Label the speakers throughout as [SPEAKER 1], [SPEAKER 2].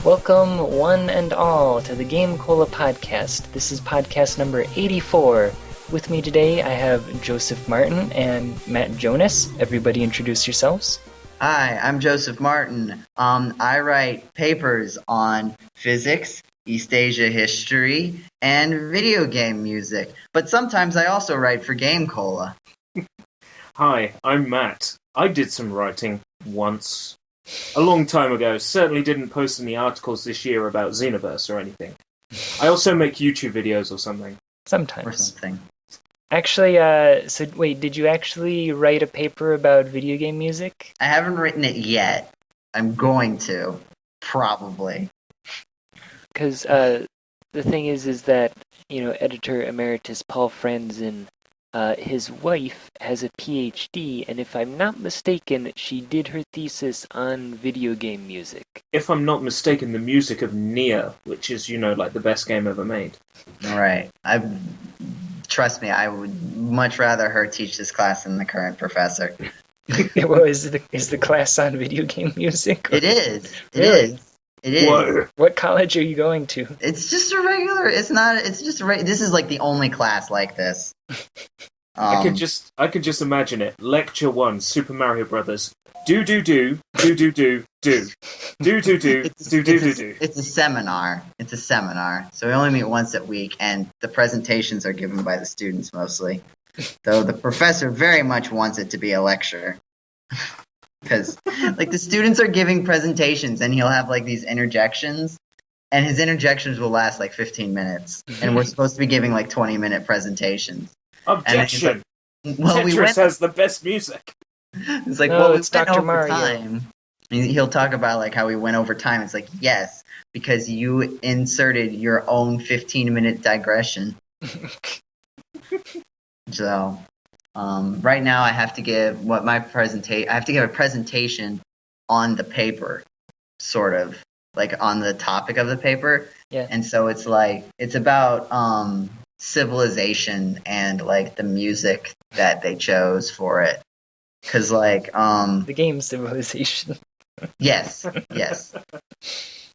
[SPEAKER 1] Welcome, one and all, to the GameCola Podcast. This is podcast number 84. With me today, I have Joseph Martin and Matt Jonas. Everybody introduce yourselves.
[SPEAKER 2] Hi, I'm Joseph Martin. I write papers on physics, East Asia history, and video game music. But sometimes I also write for GameCola.
[SPEAKER 3] Hi, I'm Matt. I did some writing once. A long time ago. Certainly didn't post any articles this year about Xenoverse or anything. I also make YouTube videos or something.
[SPEAKER 1] Sometimes.
[SPEAKER 2] Or something.
[SPEAKER 1] Actually, so wait, did you actually write a paper about video game music?
[SPEAKER 2] I haven't written it yet. I'm going to. Probably.
[SPEAKER 1] Because the thing is that, editor emeritus Paul Franzen, his wife has a PhD, and if I'm not mistaken, she did her thesis on video game music.
[SPEAKER 3] If I'm not mistaken, the music of Nier, which is, like the best game ever made.
[SPEAKER 2] Alright. Trust me, I would much rather her teach this class than the current professor.
[SPEAKER 1] Well, is the class on video game music?
[SPEAKER 2] It is. It
[SPEAKER 1] Really?
[SPEAKER 2] is. It is.
[SPEAKER 3] Whoa.
[SPEAKER 1] What college are you going to?
[SPEAKER 2] It's just a regular. It's not. It's just a. This is like the only class like this.
[SPEAKER 3] I could just imagine it. Lecture 1, Super Mario Brothers. Do.
[SPEAKER 2] It's a seminar. It's a seminar. So we only meet once a week, and the presentations are given by the students mostly. Though the professor very much wants it to be a lecture. Because, the students are giving presentations, and he'll have, these interjections, and his interjections will last, 15 minutes. And we're supposed to be giving, 20-minute presentations.
[SPEAKER 3] Objection!
[SPEAKER 2] Well,
[SPEAKER 3] Tetris has the best music.
[SPEAKER 2] It's
[SPEAKER 1] it's Dr. Mario.
[SPEAKER 2] Time. He'll talk about how we went over time. It's yes, because you inserted your own 15-minute digression. So, right now I have to give I have to give a presentation on the paper, sort of on the topic of the paper.
[SPEAKER 1] Yeah.
[SPEAKER 2] And so it's about civilization and the music that they chose for it. Because
[SPEAKER 1] The game Civilization.
[SPEAKER 2] yes,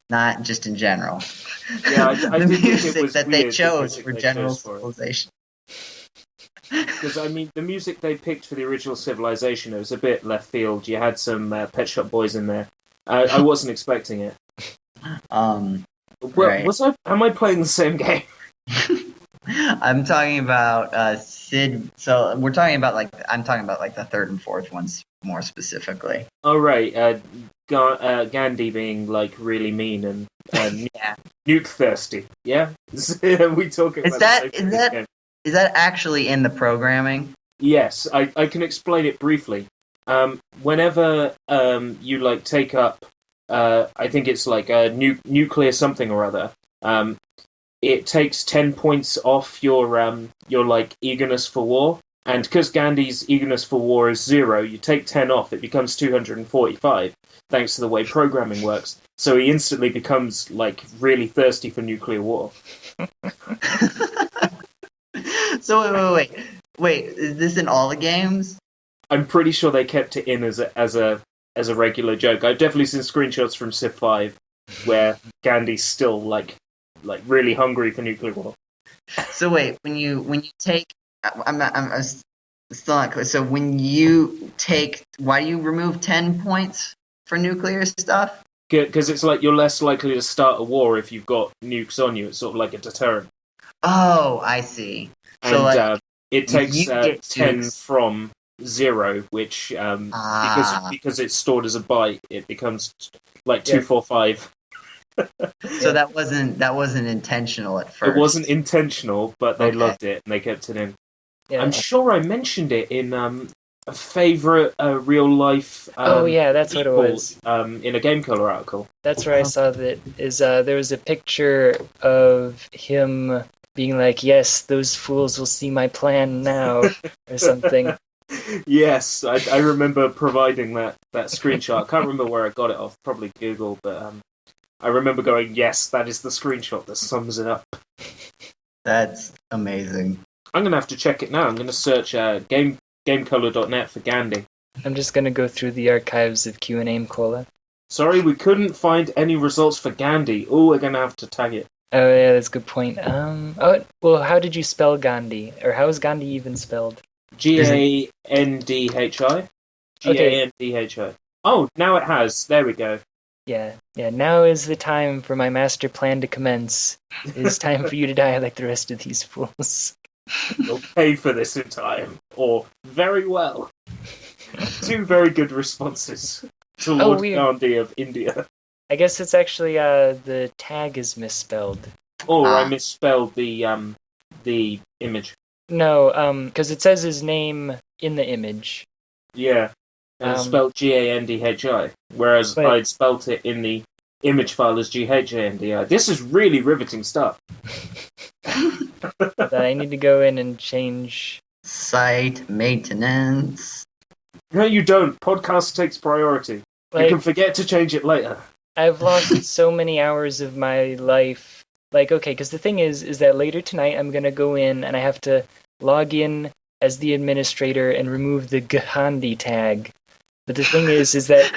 [SPEAKER 2] not just in general.
[SPEAKER 3] Yeah, I
[SPEAKER 2] The
[SPEAKER 3] did think it
[SPEAKER 2] music
[SPEAKER 3] was
[SPEAKER 2] that
[SPEAKER 3] weird,
[SPEAKER 2] they
[SPEAKER 3] the
[SPEAKER 2] chose
[SPEAKER 3] music
[SPEAKER 2] for
[SPEAKER 3] they
[SPEAKER 2] general
[SPEAKER 3] chose for it.
[SPEAKER 2] civilization.
[SPEAKER 3] Because, the music they picked for the original Civilization, it was a bit left field. You had some Pet Shop Boys in there. I wasn't expecting it.
[SPEAKER 2] Right.
[SPEAKER 3] Am I playing the same game?
[SPEAKER 2] I'm talking about Sid. So I'm talking about the third and fourth ones more specifically.
[SPEAKER 3] Oh, right. Gandhi being, really mean and
[SPEAKER 2] Yeah.
[SPEAKER 3] nuke thirsty. Yeah? We talking about the same game.
[SPEAKER 2] Is that actually in the programming?
[SPEAKER 3] Yes, I can explain it briefly. Whenever you take up, I think it's a nuclear something or other. It takes 10 points off your eagerness for war, and because Gandhi's eagerness for war is 0, you take 10 off. It becomes 245, thanks to the way programming works. So he instantly becomes really thirsty for nuclear war.
[SPEAKER 2] So wait. Is this in all the games?
[SPEAKER 3] I'm pretty sure they kept it in as a regular joke. I've definitely seen screenshots from Civ 5 where Gandhi's still really hungry for nuclear war.
[SPEAKER 2] So wait, when you take, I'm still not clear. So when you take, why do you remove 10 points for nuclear stuff?
[SPEAKER 3] Because it's you're less likely to start a war if you've got nukes on you. It's sort of like a deterrent.
[SPEAKER 2] Oh, I see.
[SPEAKER 3] And
[SPEAKER 2] So
[SPEAKER 3] it takes
[SPEAKER 2] you get
[SPEAKER 3] 10
[SPEAKER 2] nukes.
[SPEAKER 3] from 0, which because it's stored as a byte, it becomes 245.
[SPEAKER 2] So that wasn't intentional at first.
[SPEAKER 3] It wasn't intentional, but they
[SPEAKER 2] Okay.
[SPEAKER 3] loved it and they kept it in.
[SPEAKER 1] Yeah.
[SPEAKER 3] I'm sure I mentioned it in a favorite real life.
[SPEAKER 1] That's what it was.
[SPEAKER 3] In a GameCola article.
[SPEAKER 1] That's where I saw that. There was a picture of him being yes, those fools will see my plan now, or something.
[SPEAKER 3] Yes, I remember providing that screenshot. I can't remember where I got it off, probably Google, but I remember going, yes, that is the screenshot that sums it up.
[SPEAKER 2] That's amazing.
[SPEAKER 3] I'm going to have to check it now. I'm going to search GameCola.net for Gandhi.
[SPEAKER 1] I'm just gonna go through the archives of Q and Aim Cola.
[SPEAKER 3] Sorry, we couldn't find any results for Gandhi. Oh, we're gonna have to tag it.
[SPEAKER 1] Oh yeah, that's a good point. Oh well, how did you spell Gandhi, or how is Gandhi even spelled?
[SPEAKER 3] Gandhi.
[SPEAKER 1] Okay.
[SPEAKER 3] Gandhi. Oh, now it has. There we go.
[SPEAKER 1] Yeah. Now is the time for my master plan to commence. It is time for you to die like the rest of these fools.
[SPEAKER 3] You'll pay for this in time, or very well. Two very good responses to Lord Gandhi of India.
[SPEAKER 1] I guess it's actually the tag is misspelled.
[SPEAKER 3] Or I misspelled the image.
[SPEAKER 1] No, because it says his name in the image.
[SPEAKER 3] Yeah, and it's spelled Gandhi, whereas I'd spelt it in the image file as Ghandhi. This is really riveting stuff.
[SPEAKER 1] I need to go in and change
[SPEAKER 2] site maintenance.
[SPEAKER 3] No, you don't. Podcast takes priority. You can forget to change it later.
[SPEAKER 1] I've lost so many hours of my life. Okay, because the thing is that later tonight I'm going to go in and I have to log in as the administrator and remove the Gandhi tag. But the thing is that,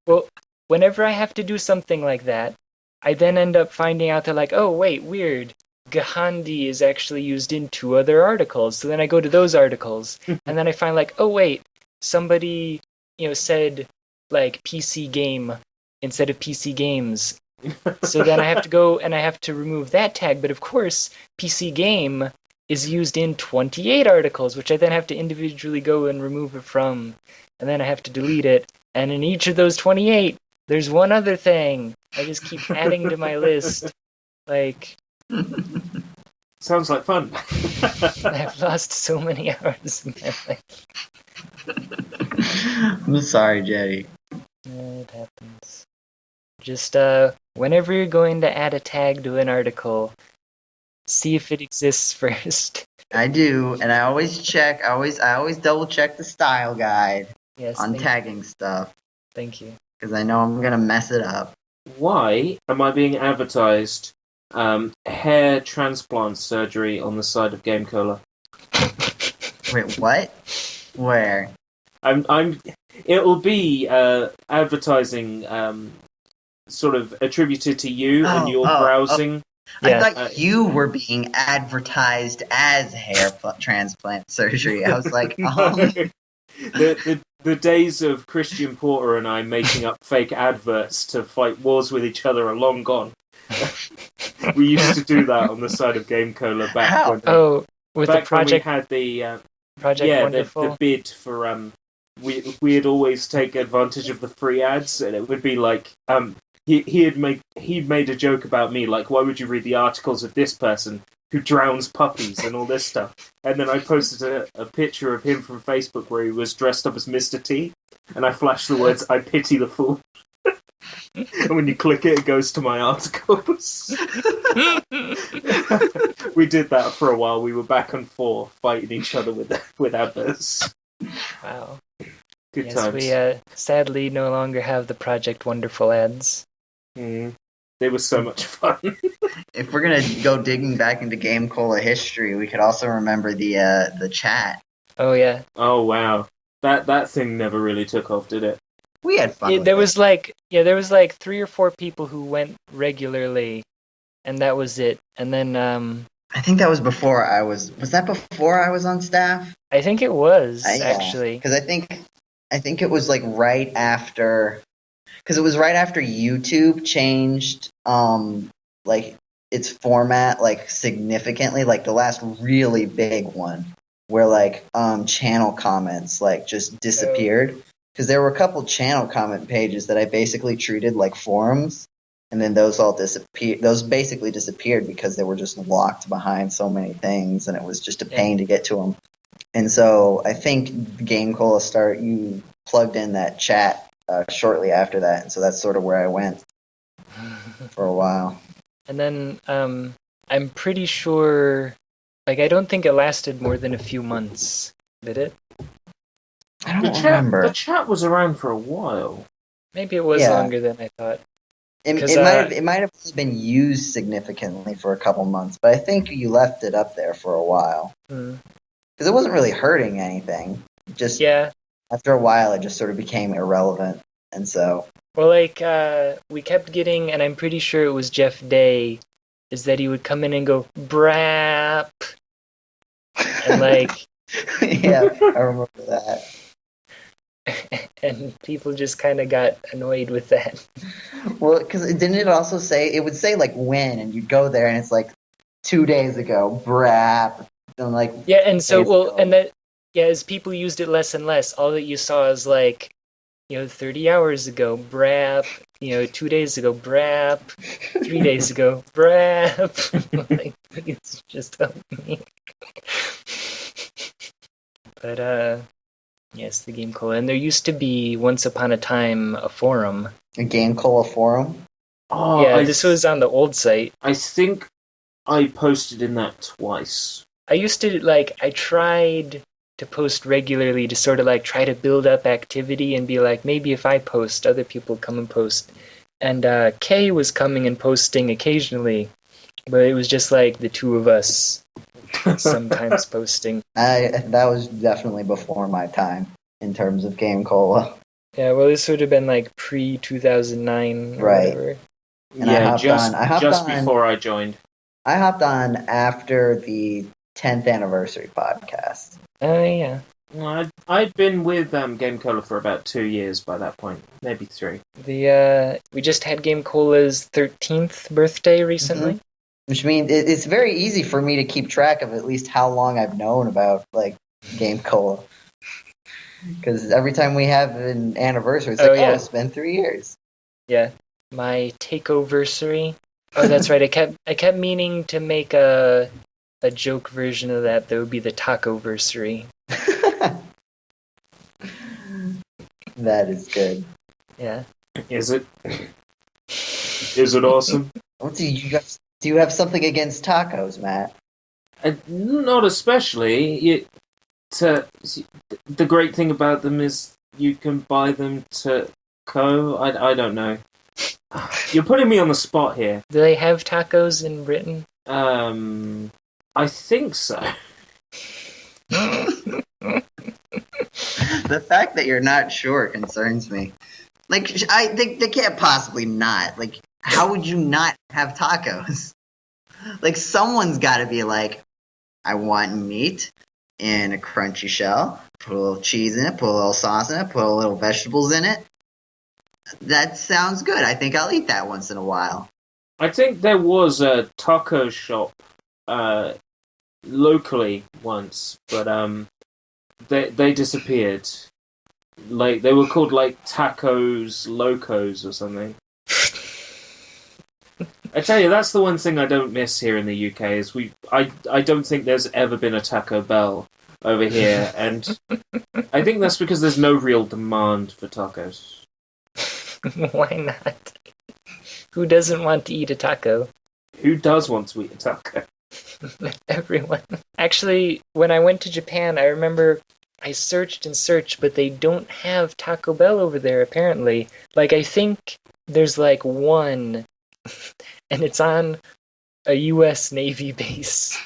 [SPEAKER 1] well, whenever I have to do something like that, I then end up finding out that oh, wait, weird. Gandhi is actually used in 2 other articles. So then I go to those articles and then I find oh, wait, somebody, said PC game instead of PC games. So then I have to go and I have to remove that tag. But of course, PC game is used in 28 articles, which I then have to individually go and remove it from. And then I have to delete it. And in each of those 28, there's one other thing. I just keep adding to my list.
[SPEAKER 3] Sounds like fun.
[SPEAKER 1] I've lost so many hours in my life.
[SPEAKER 2] I'm sorry, Jeddy.
[SPEAKER 1] It happens. Just whenever you're going to add a tag to an article, see if it exists first.
[SPEAKER 2] I do, and I always check. I always double check the style guide on tagging stuff.
[SPEAKER 1] Thank you.
[SPEAKER 2] Because I know I'm gonna mess it up.
[SPEAKER 3] Why am I being advertised hair transplant surgery on the side of GameCola?
[SPEAKER 2] Wait, what? Where?
[SPEAKER 3] It'll be advertising sort of attributed to you and your browsing.
[SPEAKER 2] I thought you were being advertised as hair transplant surgery. I was like,
[SPEAKER 3] The days of Christian Porter and I making up fake adverts to fight wars with each other are long gone. We used to do that on the side of GameCola back when
[SPEAKER 1] the project
[SPEAKER 3] when we had the
[SPEAKER 1] Project Wonderful.
[SPEAKER 3] the bid for we'd always take advantage of the free ads, and it would be he'd made a joke about me, why would you read the articles of this person who drowns puppies and all this stuff? And then I posted a picture of him from Facebook where he was dressed up as Mr. T, and I flashed the words, "I pity the fool." And when you click it, it goes to my articles. We did that for a while. We were back and forth fighting each other with adverts.
[SPEAKER 1] Wow.
[SPEAKER 3] Good times.
[SPEAKER 1] We sadly no longer have the Project Wonderful ads.
[SPEAKER 3] They were so much fun.
[SPEAKER 2] If we're gonna go digging back into GameCola history, we could also remember the chat.
[SPEAKER 1] Oh yeah.
[SPEAKER 3] Oh wow. That thing never really took off, did it?
[SPEAKER 2] We had fun.
[SPEAKER 1] There was 3 or 4 people who went regularly, and that was it. And then
[SPEAKER 2] I think that was before I was. Was that before I was on staff?
[SPEAKER 1] I think it was actually.
[SPEAKER 2] Because I think it was right after. Because it was right after YouTube changed its format significantly, the last really big one where channel comments just disappeared. Because there were a couple channel comment pages that I basically treated like forums, and then those all disappeared. Those basically disappeared because they were just locked behind so many things, and it was just a pain to get to them. And so I think GameCola you plugged in that chat shortly after that, and so that's sort of where I went for a while.
[SPEAKER 1] And then I'm pretty sure, I don't think it lasted more than a few months, did it?
[SPEAKER 2] I don't remember.
[SPEAKER 3] The chat was around for a while.
[SPEAKER 1] Maybe it was longer than I thought.
[SPEAKER 2] It might have been used significantly for a couple months, but I think you left it up there for a while. Because it wasn't really hurting anything. Just after a while, it just sort of became irrelevant. And so
[SPEAKER 1] Well, like, we kept getting, and I'm pretty sure it was Jeff Day, is that he would come in and go, brap, and like,
[SPEAKER 2] Yeah, I remember that.
[SPEAKER 1] and people just kind of got annoyed with that.
[SPEAKER 2] Well, because didn't it also say, it would say like when, and you'd go there and it's like 2 days ago, brap, and like,
[SPEAKER 1] Yeah, and so,
[SPEAKER 2] days
[SPEAKER 1] well,
[SPEAKER 2] ago.
[SPEAKER 1] and that, yeah, as people used it less and less, all that you saw is like, 30 hours ago, brap, 2 days ago, brap, 3 days ago, brap. Like, it's just help me. But, yes, the GameCola. And there used to be, once upon a time, a forum.
[SPEAKER 2] A GameCola forum?
[SPEAKER 3] Oh,
[SPEAKER 1] Yeah, this was on the old site.
[SPEAKER 3] I think I posted in that twice.
[SPEAKER 1] I used to, I tried to post regularly to sort of, try to build up activity and be like, maybe if I post, other people come and post. And Kay was coming and posting occasionally, but it was just, the two of us sometimes posting.
[SPEAKER 2] That was definitely before my time in terms of GameCola.
[SPEAKER 1] Yeah, well, this would have been, pre-2009 or
[SPEAKER 2] Right.
[SPEAKER 1] whatever.
[SPEAKER 2] And I hopped
[SPEAKER 3] just
[SPEAKER 2] on-
[SPEAKER 3] before I joined.
[SPEAKER 2] I hopped on after the 10th anniversary podcast.
[SPEAKER 1] Oh, yeah.
[SPEAKER 3] Well, I'd been with GameCola for about 2 years by that point, maybe 3.
[SPEAKER 1] We just had GameCola's 13th birthday recently.
[SPEAKER 2] Which means it's very easy for me to keep track of at least how long I've known about GameCola. Because every time we have an anniversary, it's it's been 3 years.
[SPEAKER 1] Yeah, my takeoversary. Oh, that's right. I kept meaning to make a joke version of that. That would be the tacoversary.
[SPEAKER 2] That is good.
[SPEAKER 1] Yeah.
[SPEAKER 3] Is it? Is it awesome?
[SPEAKER 2] Do you have something against tacos, Matt?
[SPEAKER 3] Not especially. The great thing about them is you can buy them to go. I don't know. You're putting me on the spot here.
[SPEAKER 1] Do they have tacos in Britain?
[SPEAKER 3] I think so.
[SPEAKER 2] The fact that you're not sure concerns me. I think they can't possibly not. How would you not have tacos? Someone's got to be I want meat in a crunchy shell, put a little cheese in it, put a little sauce in it, put a little vegetables in it. That sounds good. I think I'll eat that once in a while.
[SPEAKER 3] I think there was a taco shop locally once, but they disappeared. They were called Tacos Locos or something. I tell you, that's the one thing I don't miss here in the UK is I don't think there's ever been a Taco Bell over here, and I think that's because there's no real demand for tacos.
[SPEAKER 1] Why not? Who doesn't want to eat a taco?
[SPEAKER 3] Who does want to eat a taco?
[SPEAKER 1] Everyone. Actually, when I went to Japan, I remember I searched and searched, but they don't have Taco Bell over there, apparently. I think there's one, and it's on a U.S. Navy base.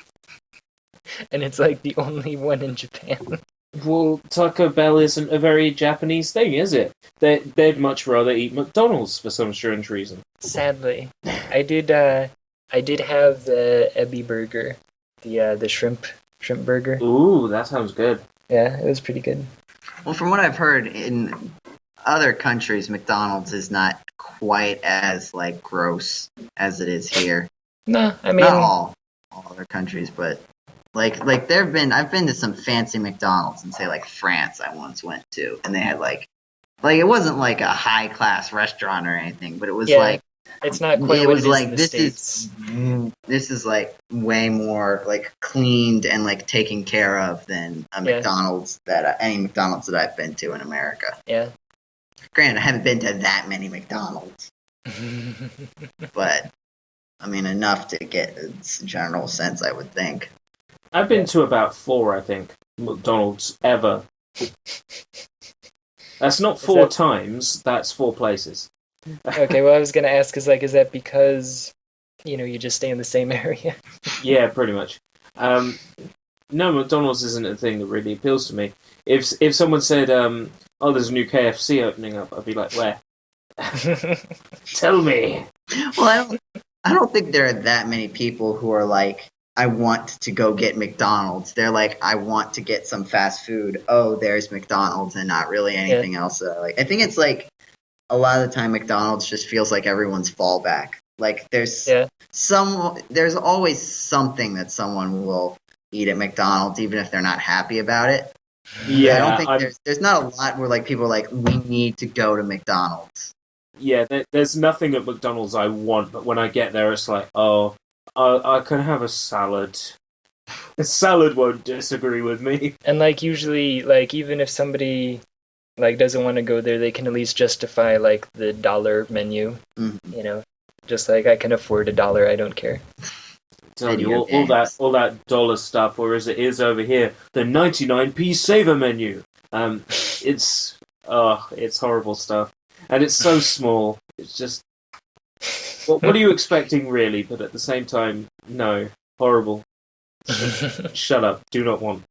[SPEAKER 1] And it's the only one in Japan.
[SPEAKER 3] Well, Taco Bell isn't a very Japanese thing, is it? They'd much rather eat McDonald's for some strange reason.
[SPEAKER 1] Sadly. I did have the Ebi burger. The shrimp burger.
[SPEAKER 3] Ooh, that sounds good.
[SPEAKER 1] Yeah, it was pretty good.
[SPEAKER 2] Well, from what I've heard, in other countries, McDonald's is not quite as gross as it is here.
[SPEAKER 1] No, I mean
[SPEAKER 2] not all other countries, but I've been to some fancy McDonald's in say France I once went to, and they had it wasn't a high class restaurant or anything, but it was
[SPEAKER 1] it's not quite
[SPEAKER 2] it
[SPEAKER 1] what
[SPEAKER 2] was
[SPEAKER 1] it is in the States.
[SPEAKER 2] this is way more cleaned and taken care of than a McDonald's any McDonald's that I've been to in America.
[SPEAKER 1] Yeah.
[SPEAKER 2] Granted, I haven't been to that many McDonald's, but I mean enough to get a general sense, I would think.
[SPEAKER 3] I've been to about 4, I think, McDonald's ever. That's not 4 times, that's 4 places.
[SPEAKER 1] Okay, well, I was going to ask, is that because, you just stay in the same area?
[SPEAKER 3] Yeah, pretty much. No, McDonald's isn't a thing that really appeals to me. If someone said, oh, there's a new KFC opening up, I'd be like, where? Tell me.
[SPEAKER 2] Well, I don't think there are that many people who are like, I want to go get McDonald's. They're like, I want to get some fast food. Oh, there's McDonald's, and not really anything else. Like, I think it's like a lot of the time McDonald's just feels like everyone's fallback. Like there's always something that someone will eat at McDonald's, even if they're not happy about it.
[SPEAKER 3] Yeah,
[SPEAKER 2] I don't think there's not a lot where like people are like, we need to go to McDonald's.
[SPEAKER 3] Yeah, there's nothing at McDonald's I want, but when I get there, it's like, oh, I can have a salad. A salad won't disagree with me.
[SPEAKER 1] And like usually, like even if somebody like doesn't want to go there, they can at least justify like the dollar menu.
[SPEAKER 2] Mm-hmm.
[SPEAKER 1] You know, just like I can afford $1, I don't care.
[SPEAKER 3] Tell you all that dollar stuff, or as it is over here, the 99p saver menu. It's horrible stuff, and it's so small. It's just, what are you expecting, really? But at the same time, no, horrible. Shut up. Do not want.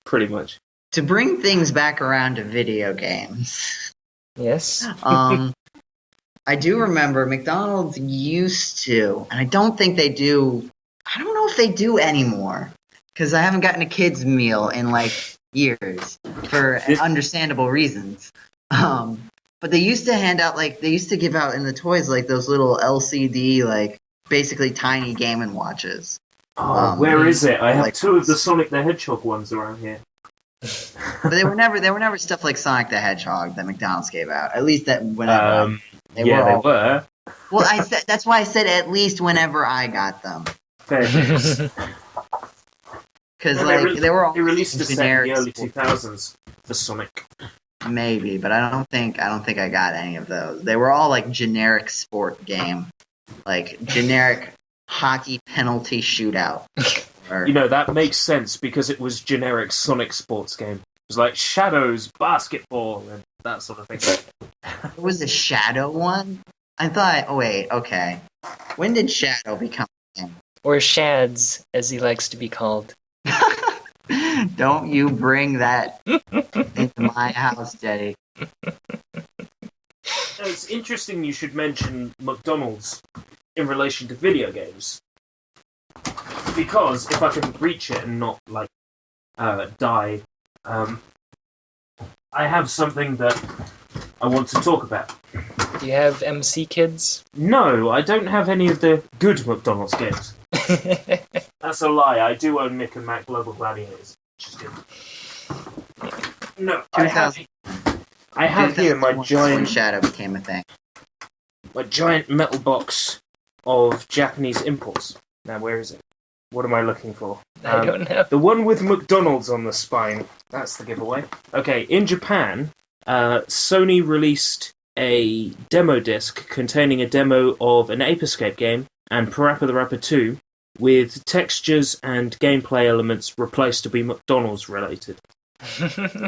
[SPEAKER 3] Pretty much.
[SPEAKER 2] To bring things back around to video games.
[SPEAKER 1] Yes.
[SPEAKER 2] I do remember McDonald's used to, and I don't think they do. I don't know if they do anymore, because I haven't gotten a kids meal in like years for understandable reasons. But they used to hand out they used to give out in the toys like those little LCD basically tiny Game & Watches.
[SPEAKER 3] Where is it? I have two of the Sonic the Hedgehog ones around here.
[SPEAKER 2] But they were never stuff like Sonic the Hedgehog that McDonald's gave out. At least that whenever
[SPEAKER 3] they were.
[SPEAKER 2] Well, that's why I said at least whenever I got them.
[SPEAKER 3] Fair.
[SPEAKER 2] Because they were all
[SPEAKER 3] they released a set in
[SPEAKER 2] generic
[SPEAKER 3] the early 2000s for Sonic.
[SPEAKER 2] Maybe, but I don't think I got any of those. They were all like generic sport game, like generic hockey penalty shootout.
[SPEAKER 3] That makes sense because it was generic Sonic sports game. It was like Shadows, basketball, and that sort of thing.
[SPEAKER 2] It was the Shadow one? I thought, okay. When did Shadow become a game?
[SPEAKER 1] Or Shads, as he likes to be called.
[SPEAKER 2] Don't you bring that into my house, Jeddy.
[SPEAKER 3] It's interesting you should mention McDonald's in relation to video games. Because if I can reach it and not, die, I have something that I want to talk about.
[SPEAKER 1] Do you have MC Kids?
[SPEAKER 3] No, I don't have any of the good McDonald's games. That's a lie. I do own Mick and Mac Global Gladiators, which is good. No, I have here my giant
[SPEAKER 2] Shadow became a thing.
[SPEAKER 3] My giant metal box of Japanese imports. Now, where is it? What am I looking for?
[SPEAKER 1] I don't know.
[SPEAKER 3] The one with McDonald's on the spine. That's the giveaway. Okay, in Japan, Sony released a demo disc containing a demo of an Ape Escape game and Parappa the Rapper 2 with textures and gameplay elements replaced to be McDonald's related.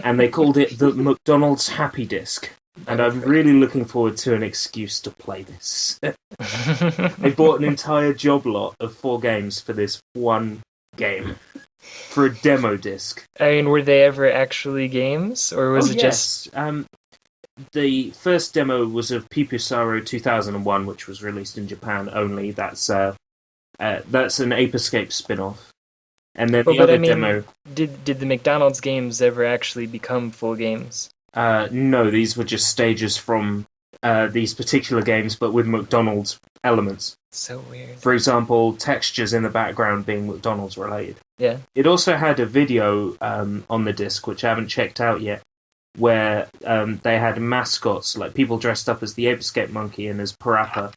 [SPEAKER 3] And they called it the McDonald's Happy Disc. And I'm really looking forward to an excuse to play this. They bought an entire job lot of 4 games for this one game. For a demo disc.
[SPEAKER 1] I mean, were they ever actually games? Or was it just...
[SPEAKER 3] The first demo was of Pipisaru 2001, which was released in Japan only. That's an Ape Escape spin-off. And then demo...
[SPEAKER 1] Did the McDonald's games ever actually become full games?
[SPEAKER 3] No, these were just stages from these particular games, but with McDonald's elements.
[SPEAKER 1] So weird.
[SPEAKER 3] For example, textures in the background being McDonald's related.
[SPEAKER 1] Yeah.
[SPEAKER 3] It also had a video on the disc, which I haven't checked out yet, where they had mascots, like people dressed up as the Ape Escape Monkey and as Parappa,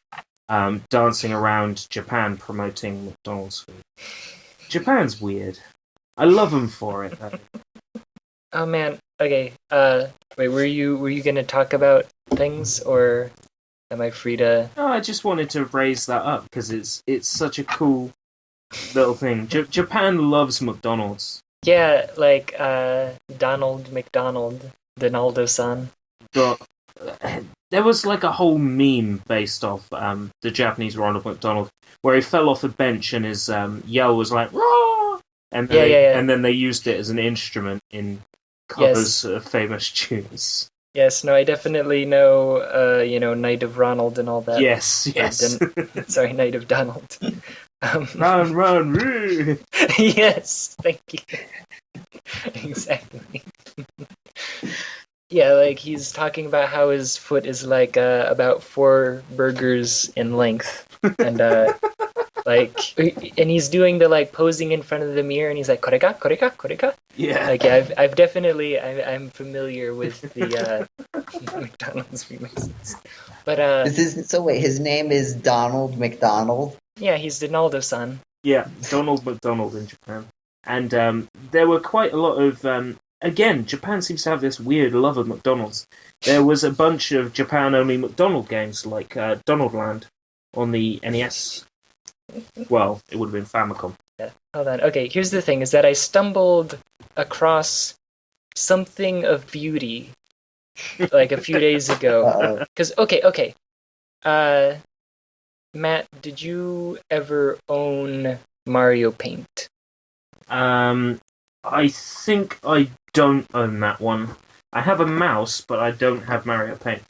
[SPEAKER 3] dancing around Japan promoting McDonald's food. Japan's weird. I love them for it, though.
[SPEAKER 1] Oh man. Okay. Wait. Were you gonna talk about things, or am I free to?
[SPEAKER 3] No, I just wanted to raise that up because it's such a cool little thing. Japan loves McDonald's.
[SPEAKER 1] Yeah, like Donald McDonald, Donaldo-san.
[SPEAKER 3] But there was like a whole meme based off the Japanese Ronald McDonald, where he fell off a bench and his yell was like "Roar!" and then and then they used it as an instrument in covers of famous tunes.
[SPEAKER 1] Yes, no, I definitely know, Knight of Ronald and all that.
[SPEAKER 3] Yes.
[SPEAKER 1] Sorry, Knight of Donald.
[SPEAKER 3] Run, woo!
[SPEAKER 1] Yes, thank you. Exactly. Yeah, like he's talking about how his foot is like about 4 burgers in length, and and he's doing the like posing in front of the mirror, and he's like korega, korega, korega.
[SPEAKER 3] Yeah.
[SPEAKER 1] Like yeah, I've definitely I'm familiar with the McDonald's remixes, but
[SPEAKER 2] wait, his name is Donald McDonald.
[SPEAKER 1] yeah, he's Donaldo-san.
[SPEAKER 3] Yeah, Donald McDonald in Japan. And there were quite a lot of... again, Japan seems to have this weird love of McDonald's. There was a bunch of Japan-only McDonald games, like Donaldland on the NES. Well, it would have been Famicom.
[SPEAKER 1] Yeah, hold on. Okay, here's the thing, is that I stumbled across something of beauty like a few days ago. Because, okay. Matt, did you ever own Mario Paint?
[SPEAKER 3] I think I don't own that one. I have a mouse, but I don't have Mario Paint.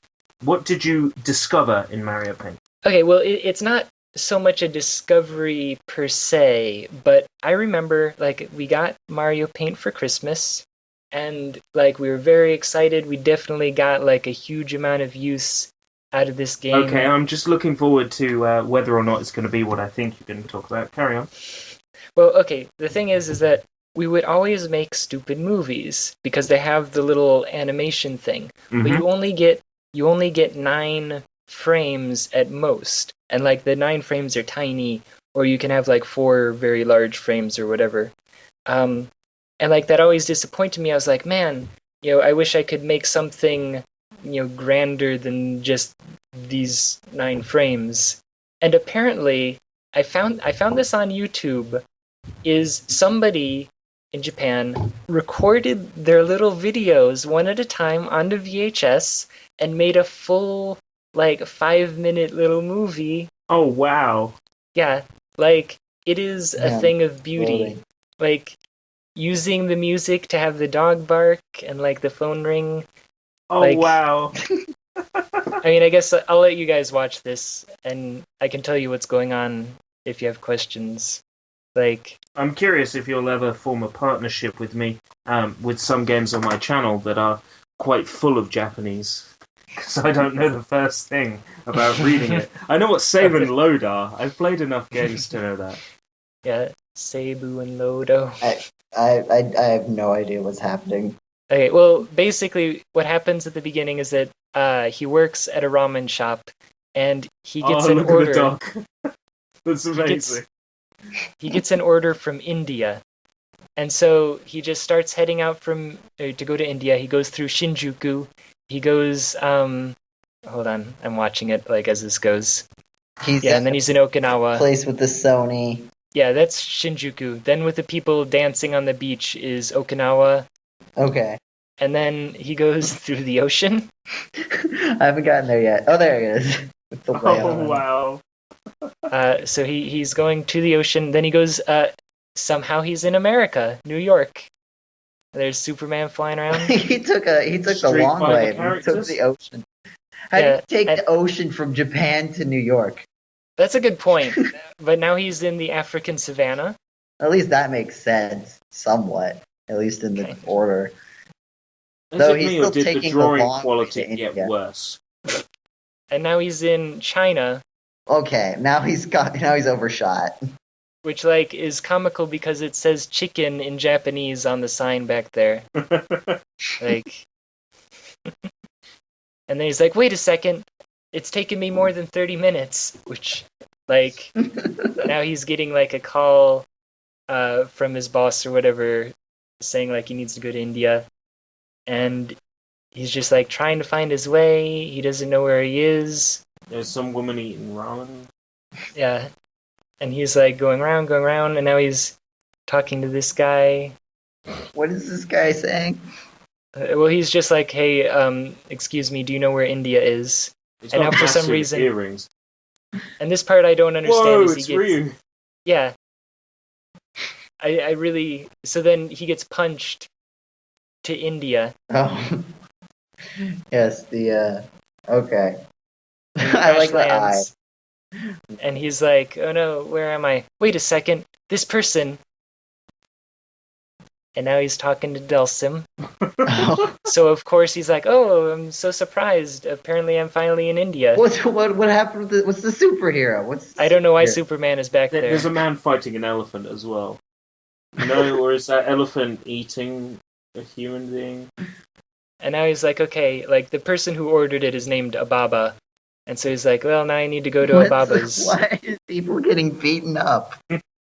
[SPEAKER 3] What did you discover in Mario Paint?
[SPEAKER 1] Okay, well, it's not so much a discovery per se, but I remember, like, we got Mario Paint for Christmas, and, like, we were very excited. We definitely got, like, a huge amount of use out of this game.
[SPEAKER 3] Okay, I'm just looking forward to whether or not it's going to be what I think you're going to talk about. Carry on.
[SPEAKER 1] Well, okay, the thing is that we would always make stupid movies because they have the little animation thing.
[SPEAKER 3] Mm-hmm.
[SPEAKER 1] But you only get 9 frames at most. And like the 9 frames are tiny, or you can have like 4 very large frames or whatever. And like that always disappointed me. I was like, man, I wish I could make something, grander than just these 9 frames. And apparently I found this on YouTube, is somebody in Japan recorded their little videos one at a time onto VHS and made a full, like, 5-minute little movie.
[SPEAKER 3] Oh, wow.
[SPEAKER 1] Yeah, like, it is a thing of beauty.
[SPEAKER 2] Totally.
[SPEAKER 1] Like, using the music to have the dog bark and, like, the phone ring.
[SPEAKER 3] Oh,
[SPEAKER 1] like,
[SPEAKER 3] wow.
[SPEAKER 1] I mean, I guess I'll let you guys watch this, and I can tell you what's going on if you have questions. Like,
[SPEAKER 3] I'm curious if you'll ever form a partnership with me with some games on my channel that are quite full of Japanese. Because I don't know the first thing about reading it. I know what save and load are. I've played enough games to know that.
[SPEAKER 1] Yeah, Seibu and Lodo.
[SPEAKER 2] I have no idea what's happening.
[SPEAKER 1] Okay, well, basically, what happens at the beginning is that he works at a ramen shop, and he gets an
[SPEAKER 3] look
[SPEAKER 1] order.
[SPEAKER 3] At the dog. That's amazing.
[SPEAKER 1] He gets an order from India, and so he just starts heading out to go to India. He goes through Shinjuku. He goes. Hold on, I'm watching it like as this goes. And then he's in Okinawa.
[SPEAKER 2] Place with the Sony.
[SPEAKER 1] Yeah, that's Shinjuku. Then with the people dancing on the beach is Okinawa.
[SPEAKER 2] Okay.
[SPEAKER 1] And then he goes through the ocean.
[SPEAKER 2] I haven't gotten there yet. Oh, there it is. With the whale.
[SPEAKER 3] Wow.
[SPEAKER 1] So he's going to the ocean. Then he goes. Somehow he's in America, New York. There's Superman flying around.
[SPEAKER 2] he took the long way. He took the ocean. How do you take the ocean from Japan to New York?
[SPEAKER 1] That's a good point. But now he's in the African savannah.
[SPEAKER 2] At least that makes sense, somewhat. At least in the order.
[SPEAKER 3] Is
[SPEAKER 2] Though
[SPEAKER 3] it
[SPEAKER 2] he's
[SPEAKER 3] me,
[SPEAKER 2] still
[SPEAKER 3] or did the
[SPEAKER 2] taking
[SPEAKER 3] drawing
[SPEAKER 2] the long
[SPEAKER 3] quality
[SPEAKER 2] way to
[SPEAKER 3] get
[SPEAKER 2] India.
[SPEAKER 3] worse?
[SPEAKER 1] And now he's in China.
[SPEAKER 2] Okay, now he's overshot.
[SPEAKER 1] Which, like, is comical because it says chicken in Japanese on the sign back there. Like, and then he's like, wait a second, it's taken me more than 30 minutes. Which, like, now he's getting, like, a call from his boss or whatever saying, like, he needs to go to India. And he's just, like, trying to find his way. He doesn't know where he is.
[SPEAKER 3] There's some woman eating ramen.
[SPEAKER 1] Yeah. And he's like going around, and now he's talking to this guy.
[SPEAKER 2] What is this guy saying?
[SPEAKER 1] Well, he's just like, hey, excuse me, do you know where India is?
[SPEAKER 3] He's
[SPEAKER 1] And
[SPEAKER 3] got
[SPEAKER 1] now for some
[SPEAKER 3] massive
[SPEAKER 1] reason,
[SPEAKER 3] earrings.
[SPEAKER 1] and this part I don't understand.
[SPEAKER 3] Whoa,
[SPEAKER 1] is
[SPEAKER 3] it's
[SPEAKER 1] he gets,
[SPEAKER 3] Ryu.
[SPEAKER 1] Yeah. I really. So then he gets punched to India.
[SPEAKER 2] Oh. Yes, okay. I like the eye.
[SPEAKER 1] And he's like, oh no, where am I? Wait a second, this person. And now he's talking to Dulcim. So of course he's like, oh, I'm so surprised. Apparently I'm finally in India.
[SPEAKER 2] What happened with what's the superhero?
[SPEAKER 1] I don't know why Superman is back there.
[SPEAKER 3] There's a man fighting an elephant as well. No, or is that elephant eating a human being?
[SPEAKER 1] And now he's like, okay, like the person who ordered it is named Ababa. And so he's like, well, now I need to go to Ababa's.
[SPEAKER 2] Why is people getting beaten up?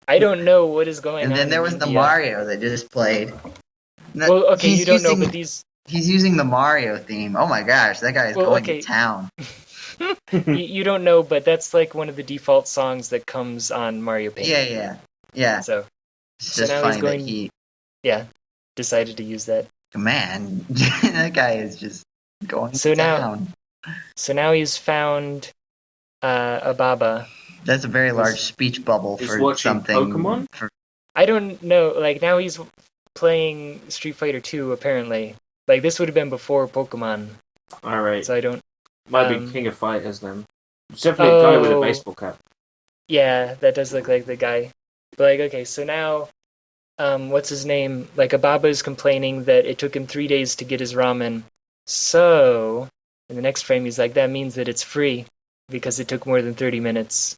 [SPEAKER 1] I don't know what is going on.
[SPEAKER 2] And then there was the Mario that just played.
[SPEAKER 1] Well, okay, you don't know, but these...
[SPEAKER 2] He's using the Mario theme. Oh my gosh, that guy is going to town.
[SPEAKER 1] You don't know, but that's like one of the default songs that comes on Mario Paint.
[SPEAKER 2] Yeah.
[SPEAKER 1] So
[SPEAKER 2] now
[SPEAKER 1] he's going... Yeah, decided to use that.
[SPEAKER 2] Man, that guy is just going to town.
[SPEAKER 1] So now he's found Ababa.
[SPEAKER 2] That's a very large speech bubble for something.
[SPEAKER 3] Pokemon?
[SPEAKER 1] I don't know. Like now he's playing Street Fighter 2 apparently. Like this would have been before Pokemon.
[SPEAKER 3] All right.
[SPEAKER 1] So I don't.
[SPEAKER 3] Might be King of Fighters then. It's definitely a guy with a baseball cap.
[SPEAKER 1] Yeah, that does look like the guy. But like, okay, so now, what's his name? Like Ababa is complaining that it took him 3 days to get his ramen. So in the next frame, he's like, that means that it's free because it took more than 30 minutes.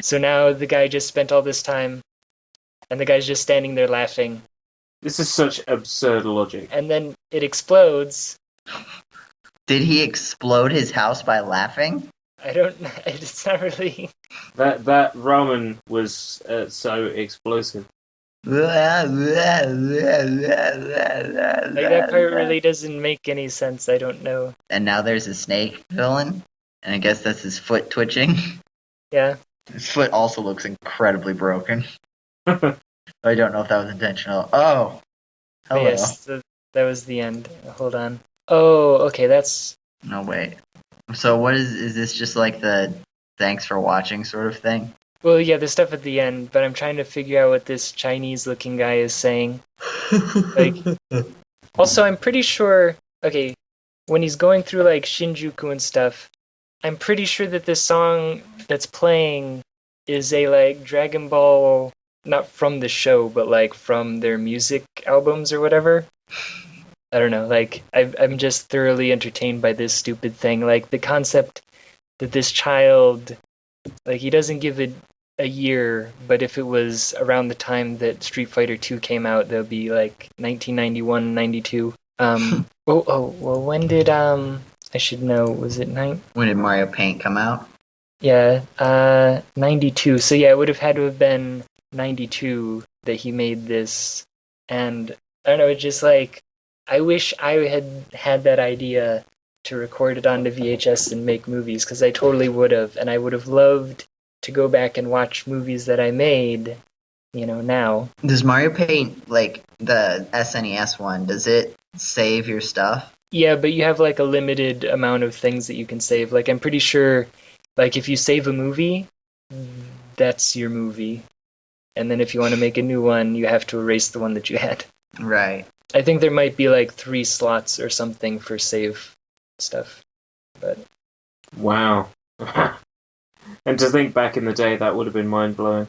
[SPEAKER 1] So now the guy just spent all this time, and the guy's just standing there laughing.
[SPEAKER 3] This is such absurd logic.
[SPEAKER 1] And then it explodes.
[SPEAKER 2] Did he explode his house by laughing?
[SPEAKER 1] I don't. It's not really.
[SPEAKER 3] That ramen was so explosive.
[SPEAKER 1] Like that part really doesn't make any sense. I don't know.
[SPEAKER 2] And now there's a snake villain, and I guess that's his foot twitching.
[SPEAKER 1] Yeah.
[SPEAKER 2] His foot also looks incredibly broken. I don't know if that was intentional. Oh, hello.
[SPEAKER 1] Yes, that was the end. Hold on. Oh, okay, that's...
[SPEAKER 2] No, wait. So what is this just like the thanks for watching sort of thing?
[SPEAKER 1] Well, yeah, the stuff at the end, but I'm trying to figure out what this Chinese-looking guy is saying. Like, also, I'm pretty sure... Okay, when he's going through, like, Shinjuku and stuff, I'm pretty sure that this song that's playing is a, like, Dragon Ball... Not from the show, but, like, from their music albums or whatever. I don't know, like, I'm just thoroughly entertained by this stupid thing. Like, the concept that this child, like, he doesn't give it a year, but if it was around the time that Street Fighter 2 came out, that would be, like, 1991, 92. Well, when did, I should know, was it
[SPEAKER 2] When did Mario Paint come out?
[SPEAKER 1] Yeah, 92. So, yeah, it would have had to have been 92 that he made this. And, I don't know, it's just, like, I wish I had that idea to record it onto VHS and make movies, because I totally would have, and I would have loved to go back and watch movies that I made, now.
[SPEAKER 2] Does Mario Paint, like, the SNES one, does it save your stuff?
[SPEAKER 1] Yeah, but you have, like, a limited amount of things that you can save. Like, I'm pretty sure, like, if you save a movie, that's your movie. And then if you want to make a new one, you have to erase the one that you had.
[SPEAKER 2] Right.
[SPEAKER 1] I think there might be like 3 slots or something for save stuff, but
[SPEAKER 3] wow. And to think back in the day, that would have been mind blowing,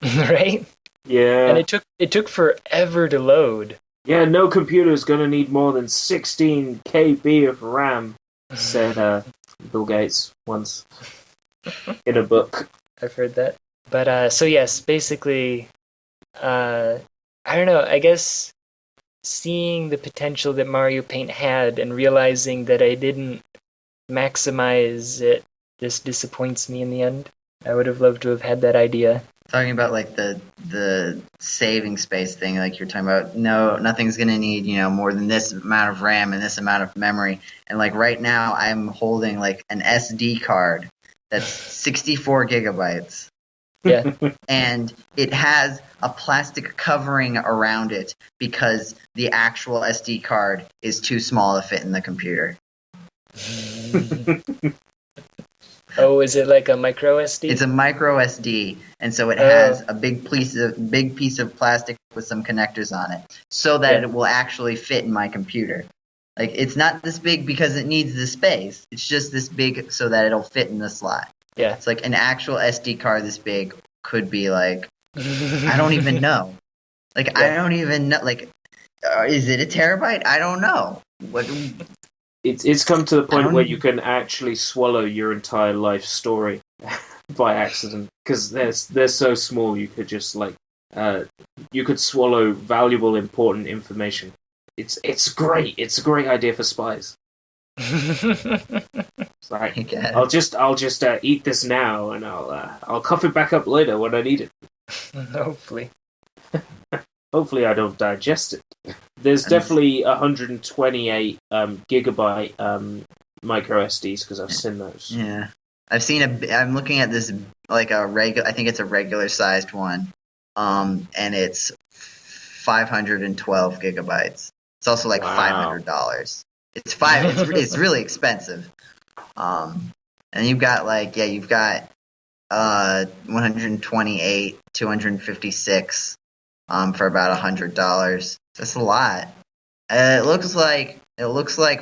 [SPEAKER 1] right?
[SPEAKER 3] Yeah.
[SPEAKER 1] And it took forever to load.
[SPEAKER 3] Yeah, no computer is gonna need more than 16 KB of RAM, said Bill Gates once in a book.
[SPEAKER 1] I've heard that. But so yes, basically, I don't know. I guess. Seeing the potential that Mario Paint had and realizing that I didn't maximize it just disappoints me in the end. I would have loved to have had that idea.
[SPEAKER 2] Talking about like the saving space thing, like you're talking about, no, nothing's gonna need, more than this amount of RAM and this amount of memory. And like right now I'm holding like an SD card that's 64 gigabytes.
[SPEAKER 1] Yeah.
[SPEAKER 2] And it has a plastic covering around it because the actual SD card is too small to fit in the computer.
[SPEAKER 1] Oh, is it like a micro SD?
[SPEAKER 2] It's a micro SD, and so it has a big piece of plastic with some connectors on it, so that it will actually fit in my computer. Like, it's not this big because it needs the space. It's just this big so that it'll fit in the slot.
[SPEAKER 1] Yeah.
[SPEAKER 2] It's like an actual SD card this big could be like, I don't even know. Like,
[SPEAKER 1] Yeah.
[SPEAKER 2] I don't even know. Like, is it a terabyte? I don't know. What?
[SPEAKER 3] It's come to the
[SPEAKER 2] I
[SPEAKER 3] point
[SPEAKER 2] don't
[SPEAKER 3] where
[SPEAKER 2] even-
[SPEAKER 3] you can actually swallow your entire life story by accident because they're so small. You could just you could swallow valuable, important information. It's great. It's a great idea for spies. It's like,
[SPEAKER 2] I guess.
[SPEAKER 3] I'll just eat this now, and I'll cough it back up later when I need it.
[SPEAKER 1] Hopefully.
[SPEAKER 3] Hopefully, I don't digest it. There's definitely 128 gigabyte micro SDs because I've seen those.
[SPEAKER 2] Yeah. I've seen I'm looking at this, like a regular, I think it's a regular sized one. And it's 512 gigabytes. It's also like
[SPEAKER 3] Wow.
[SPEAKER 2] $500. It's really expensive. And you've got 128, 256 for about $100. That's a lot. It looks like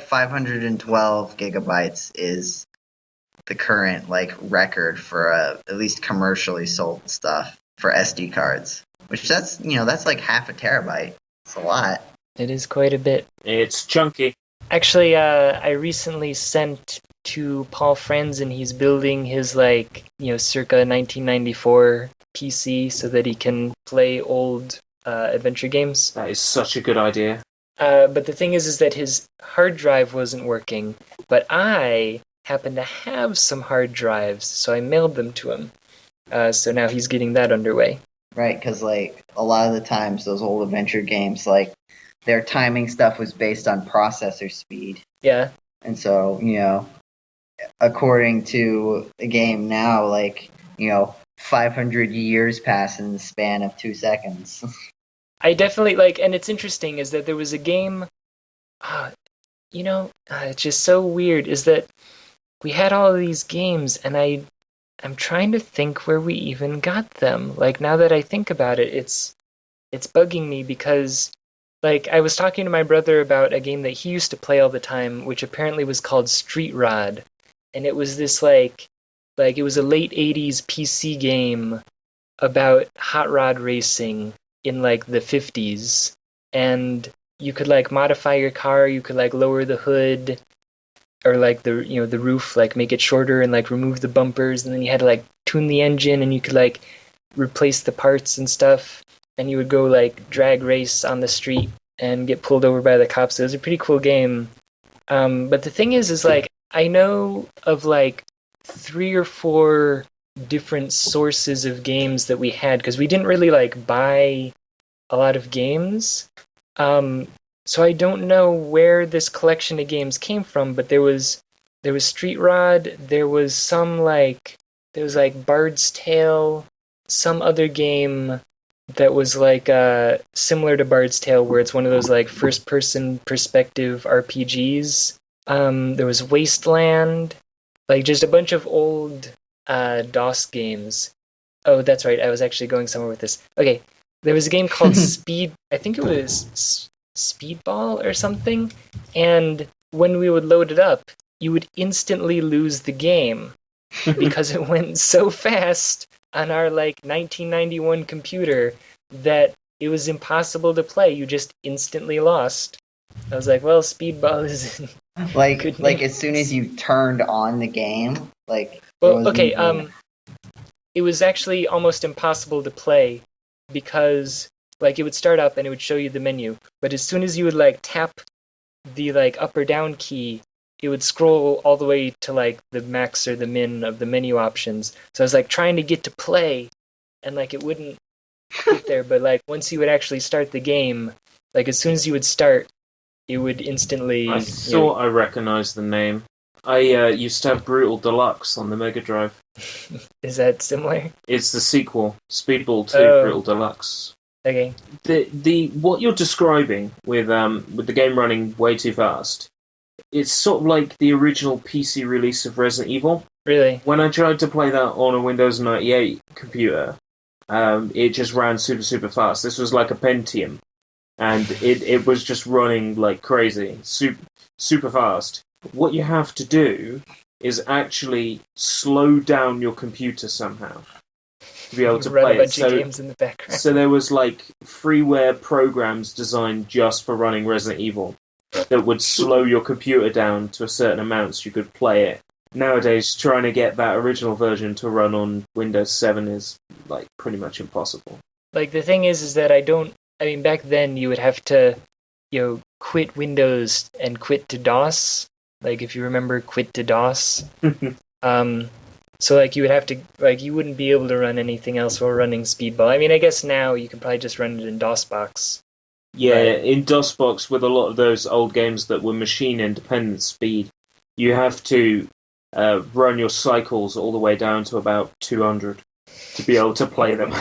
[SPEAKER 2] 512 gigabytes is the current record for at least commercially sold stuff for SD cards. Which that's like half a terabyte. It's a lot.
[SPEAKER 1] It is quite a bit.
[SPEAKER 3] It's chunky.
[SPEAKER 1] Actually, I recently sent to Paul Franzen, he's building his circa 1994 PC so that he can play old adventure games.
[SPEAKER 3] That is such a good idea.
[SPEAKER 1] But the thing is that his hard drive wasn't working, but I happen to have some hard drives, so I mailed them to him. So now he's getting that underway.
[SPEAKER 2] Right, because a lot of the times those old adventure games, their timing stuff was based on processor speed.
[SPEAKER 1] Yeah.
[SPEAKER 2] And so, according to the game now, 500 years pass in the span of 2 seconds.
[SPEAKER 1] I definitely and it's interesting is that there was a game, it's just so weird is that we had all of these games and I'm trying to think where we even got them. Now that I think about it, it's bugging me because I was talking to my brother about a game that he used to play all the time, which apparently was called Street Rod. And it was this it was a late 80s PC game about hot rod racing in the 50s. And you could modify your car, you could lower the hood or the roof, make it shorter and remove the bumpers, and then you had to tune the engine and you could replace the parts and stuff. And you would go drag race on the street and get pulled over by the cops. It was a pretty cool game. But the thing is I know of 3 or 4 different sources of games that we had because we didn't really buy a lot of games. So I don't know where this collection of games came from, but there was Street Rod, there was some Bard's Tale, some other game that was similar to Bard's Tale, where it's one of those first-person perspective RPGs. There was Wasteland, just a bunch of old DOS games. Oh, that's right. I was actually going somewhere with this. Okay, there was a game called Speed. I think it was Speedball or something. And when we would load it up, you would instantly lose the game because it went so fast on our 1991 computer that it was impossible to play. You just instantly lost. I was like, well, Speedball is
[SPEAKER 2] as soon as you turned on the game,
[SPEAKER 1] well, okay, it was actually almost impossible to play because it would start up and it would show you the menu, but as soon as you would tap the up or down key, it would scroll all the way to the max or the min of the menu options. So I was trying to get to play and it wouldn't get there, but once you would actually start the game, as soon as you would start, it would instantly...
[SPEAKER 3] I thought I recognized the name. I used to have Brutal Deluxe on the Mega Drive.
[SPEAKER 1] Is that similar?
[SPEAKER 3] It's the sequel, Speedball 2 Brutal Deluxe.
[SPEAKER 1] Okay.
[SPEAKER 3] The what you're describing with the game running way too fast, it's sort of like the original PC release of Resident Evil.
[SPEAKER 1] Really?
[SPEAKER 3] When I tried to play that on a Windows 98 computer, it just ran super, super fast. This was like a Pentium, and it was just running like crazy. super fast. What you have to do is actually slow down your computer somehow to be able to
[SPEAKER 1] run
[SPEAKER 3] play
[SPEAKER 1] a bunch
[SPEAKER 3] it.
[SPEAKER 1] of games in the background.
[SPEAKER 3] So there was like freeware programs designed just for running Resident Evil that would slow your computer down to a certain amount so you could play it. Nowadays, trying to get that original version to run on Windows 7 is like pretty much impossible.
[SPEAKER 1] Like the thing is that I mean, back then you would have to, quit Windows and quit to DOS. Like if you remember, quit to DOS. So like you would have to, like you wouldn't be able to run anything else while running Speedball. I mean, I guess now you can probably just run it in DOSBox.
[SPEAKER 3] Yeah,
[SPEAKER 1] Right.
[SPEAKER 3] in DOSBox with a lot of those old games that were machine-independent speed, you have to run your cycles all the way down to about 200 to be able to play them.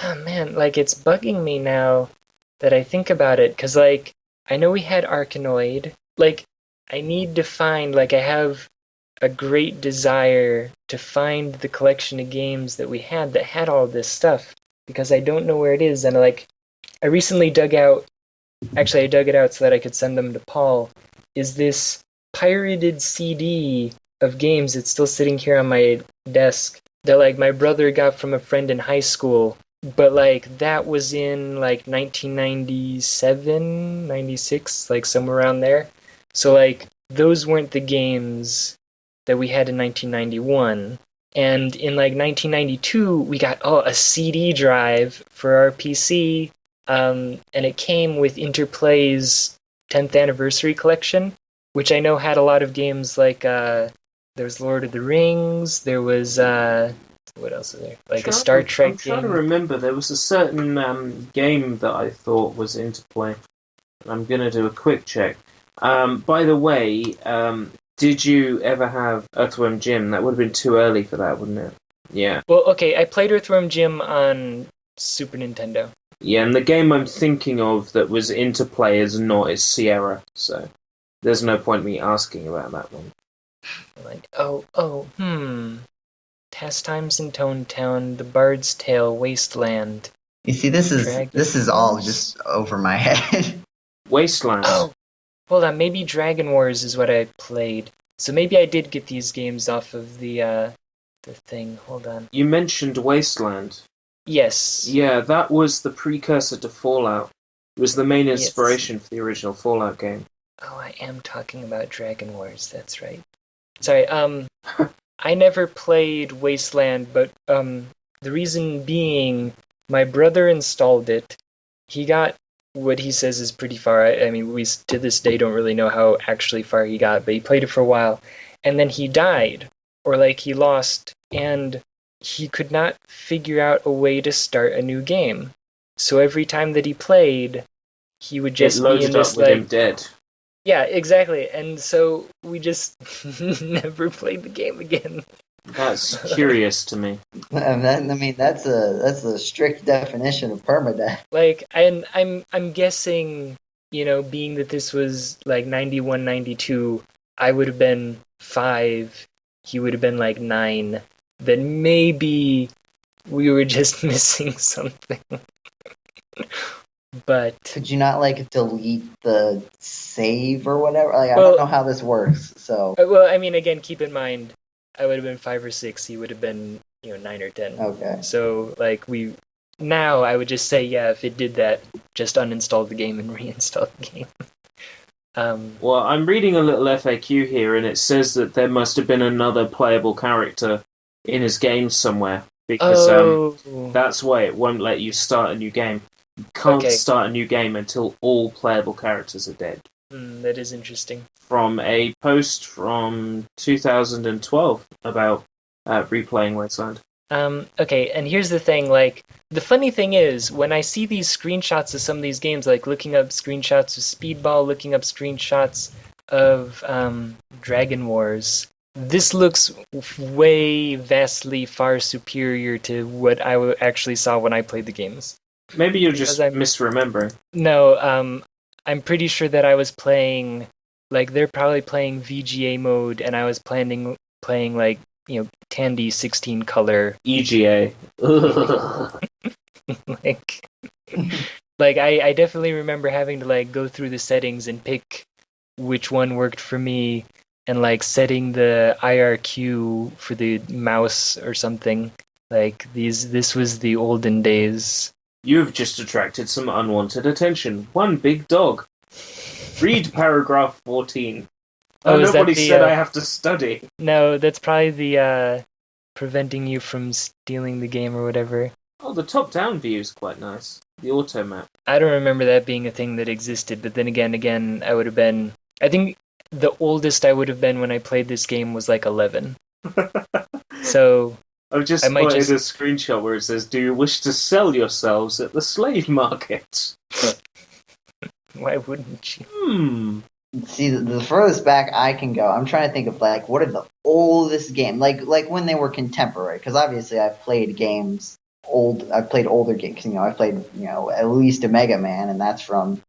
[SPEAKER 1] Oh man, like it's bugging me now that I think about it, because like I know we had Arkanoid. Like I need to find, like I have a great desire to find the collection of games that we had that had all this stuff, because I don't know where it is. And like I recently dug it out so that I could send them to Paul, is this pirated CD of games that's still sitting here on my desk that like my brother got from a friend in high school, but like that was in like 1997, 96, like somewhere around there. So like those weren't the games that we had in 1991. And in like 1992, we got a CD drive for our PC, and it came with Interplay's 10th anniversary collection, which I know had a lot of games like there was Lord of the Rings, there was what else is there? Like a Star Trek game.
[SPEAKER 3] I'm trying to remember. There was a certain game that I thought was Interplay. I'm going to do a quick check. By the way, did you ever have Earthworm Jim? That would have been too early for that, wouldn't it? Yeah.
[SPEAKER 1] Well, okay, I played Earthworm Jim on Super Nintendo.
[SPEAKER 3] Yeah, and the game I'm thinking of that was Interplay is Sierra, so there's no point me asking about that one.
[SPEAKER 1] Like, Pastimes in Tone Town, The Bard's Tale, Wasteland.
[SPEAKER 2] You see, this is all just over my head.
[SPEAKER 3] Wastelands.
[SPEAKER 1] Oh, hold on, maybe Dragon Wars is what I played. So maybe I did get these games off of the thing. Hold on.
[SPEAKER 3] You mentioned Wasteland.
[SPEAKER 1] Yes.
[SPEAKER 3] Yeah, that was the precursor to Fallout. It was the main inspiration for the original Fallout game.
[SPEAKER 1] Oh, I am talking about Dragon Wars, that's right. Sorry, I never played Wasteland, but the reason being, my brother installed it. He got what he says is pretty far. I mean, we to this day don't really know how actually far he got, but he played it for a while, and then he died, or like he lost, and he could not figure out a way to start a new game. So every time that he played, he would just be in this
[SPEAKER 3] up with him dead.
[SPEAKER 1] Yeah, exactly. And so we just never played the game again.
[SPEAKER 3] That's curious to me.
[SPEAKER 2] That's a strict definition of permadeath.
[SPEAKER 1] Like, and I'm guessing, being that this was like 91, 92, I would have been 5, he would have been like 9. Then maybe we were just missing something. But
[SPEAKER 2] could you not like delete the save or whatever? Like, I don't know how this works. So
[SPEAKER 1] well, I mean, again, keep in mind, I would have been 5 or 6. He would have been 9 or 10.
[SPEAKER 2] Okay.
[SPEAKER 1] So like now I would just say, yeah, if it did that, just uninstall the game and reinstall the game.
[SPEAKER 3] Well, I'm reading a little FAQ here, and it says that there must have been another playable character in his game somewhere, because that's why it won't let you start a new game. You can't start a new game until all playable characters are dead.
[SPEAKER 1] That is interesting.
[SPEAKER 3] From a post from 2012 about replaying Wasteland.
[SPEAKER 1] Okay, and here's the thing, like, the funny thing is, when I see these screenshots of some of these games, like looking up screenshots of Speedball, looking up screenshots of Dragon Wars, this looks way vastly far superior to what I actually saw when I played the games.
[SPEAKER 3] Maybe you're just misremembering.
[SPEAKER 1] No, I'm pretty sure that I was playing, like, they're probably playing VGA mode, and I was playing like, Tandy 16 color.
[SPEAKER 3] EGA.
[SPEAKER 1] like I definitely remember having to, like, go through the settings and pick which one worked for me, and like setting the IRQ for the mouse or something. Like this was the olden days.
[SPEAKER 3] You've just attracted some unwanted attention. One big dog. Read paragraph 14. Nobody said I have to study.
[SPEAKER 1] No, that's probably the preventing you from stealing the game or whatever.
[SPEAKER 3] Oh, the top-down view is quite nice. The auto map.
[SPEAKER 1] I don't remember that being a thing that existed, but then again, I would have been... I think the oldest I would have been when I played this game was like 11. So...
[SPEAKER 3] I've just spotted a screenshot where it says, "Do you wish to sell yourselves at the slave market?"
[SPEAKER 1] Why wouldn't you?
[SPEAKER 2] See, the furthest back I can go, I'm trying to think of like what are the oldest game, like when they were contemporary. Because obviously I've played games I've played older games. I played at least a Mega Man, and that's from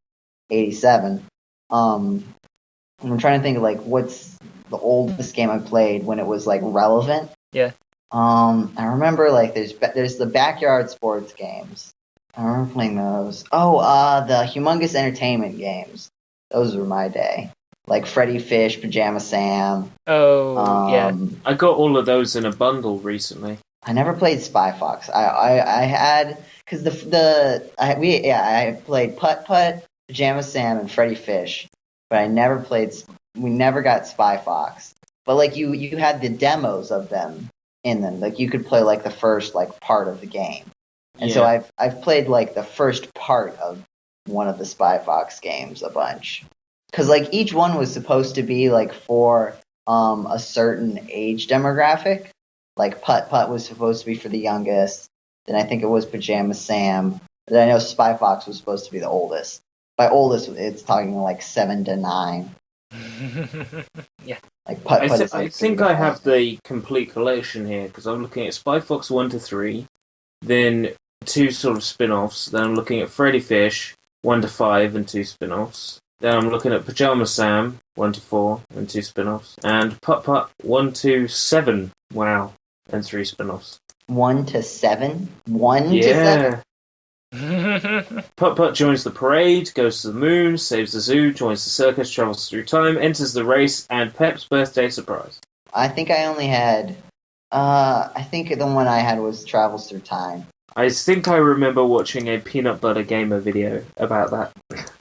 [SPEAKER 2] '87. I'm trying to think of like what's the oldest game I played when it was like relevant.
[SPEAKER 1] Yeah.
[SPEAKER 2] I remember like there's the backyard sports games. I remember playing those. The Humongous Entertainment games. Those were my day. Like Freddy Fish, Pajama Sam.
[SPEAKER 1] Yeah.
[SPEAKER 3] I got all of those in a bundle recently.
[SPEAKER 2] I never played Spy Fox. I had because I played Putt Putt, Pajama Sam, and Freddy Fish, but we never got Spy Fox. But like you had the demos of them in them. Like you could play like the first like part of the game. And so I've played like the first part of one of the Spy Fox games a bunch. Cuz like each one was supposed to be like for a certain age demographic. Like Putt Putt was supposed to be for the youngest. Then I think it was Pajama Sam. Then I know Spy Fox was supposed to be the oldest. By oldest it's talking like 7 to 9.
[SPEAKER 1] Yeah.
[SPEAKER 2] Like Putt Putt is like
[SPEAKER 3] I think I have the complete collection here because I'm looking at Spy Fox 1 to 3, then 2 sort of spin-offs. Then I'm looking at Freddy Fish 1 to 5 and 2 spin-offs. Then I'm looking at Pajama Sam 1 to 4 and 2 spin-offs, and Putt Putt 1 to 7. Wow, and 3 spin-offs.
[SPEAKER 2] 1 to 7. 1 to 7.
[SPEAKER 3] Putt Putt joins the parade, goes to the moon, saves the zoo, joins the circus, travels through time, enters the race, and Pep's birthday surprise.
[SPEAKER 2] I think I only had... I think the one I had was Travels Through Time.
[SPEAKER 3] I think I remember watching a Peanut Butter Gamer video about that.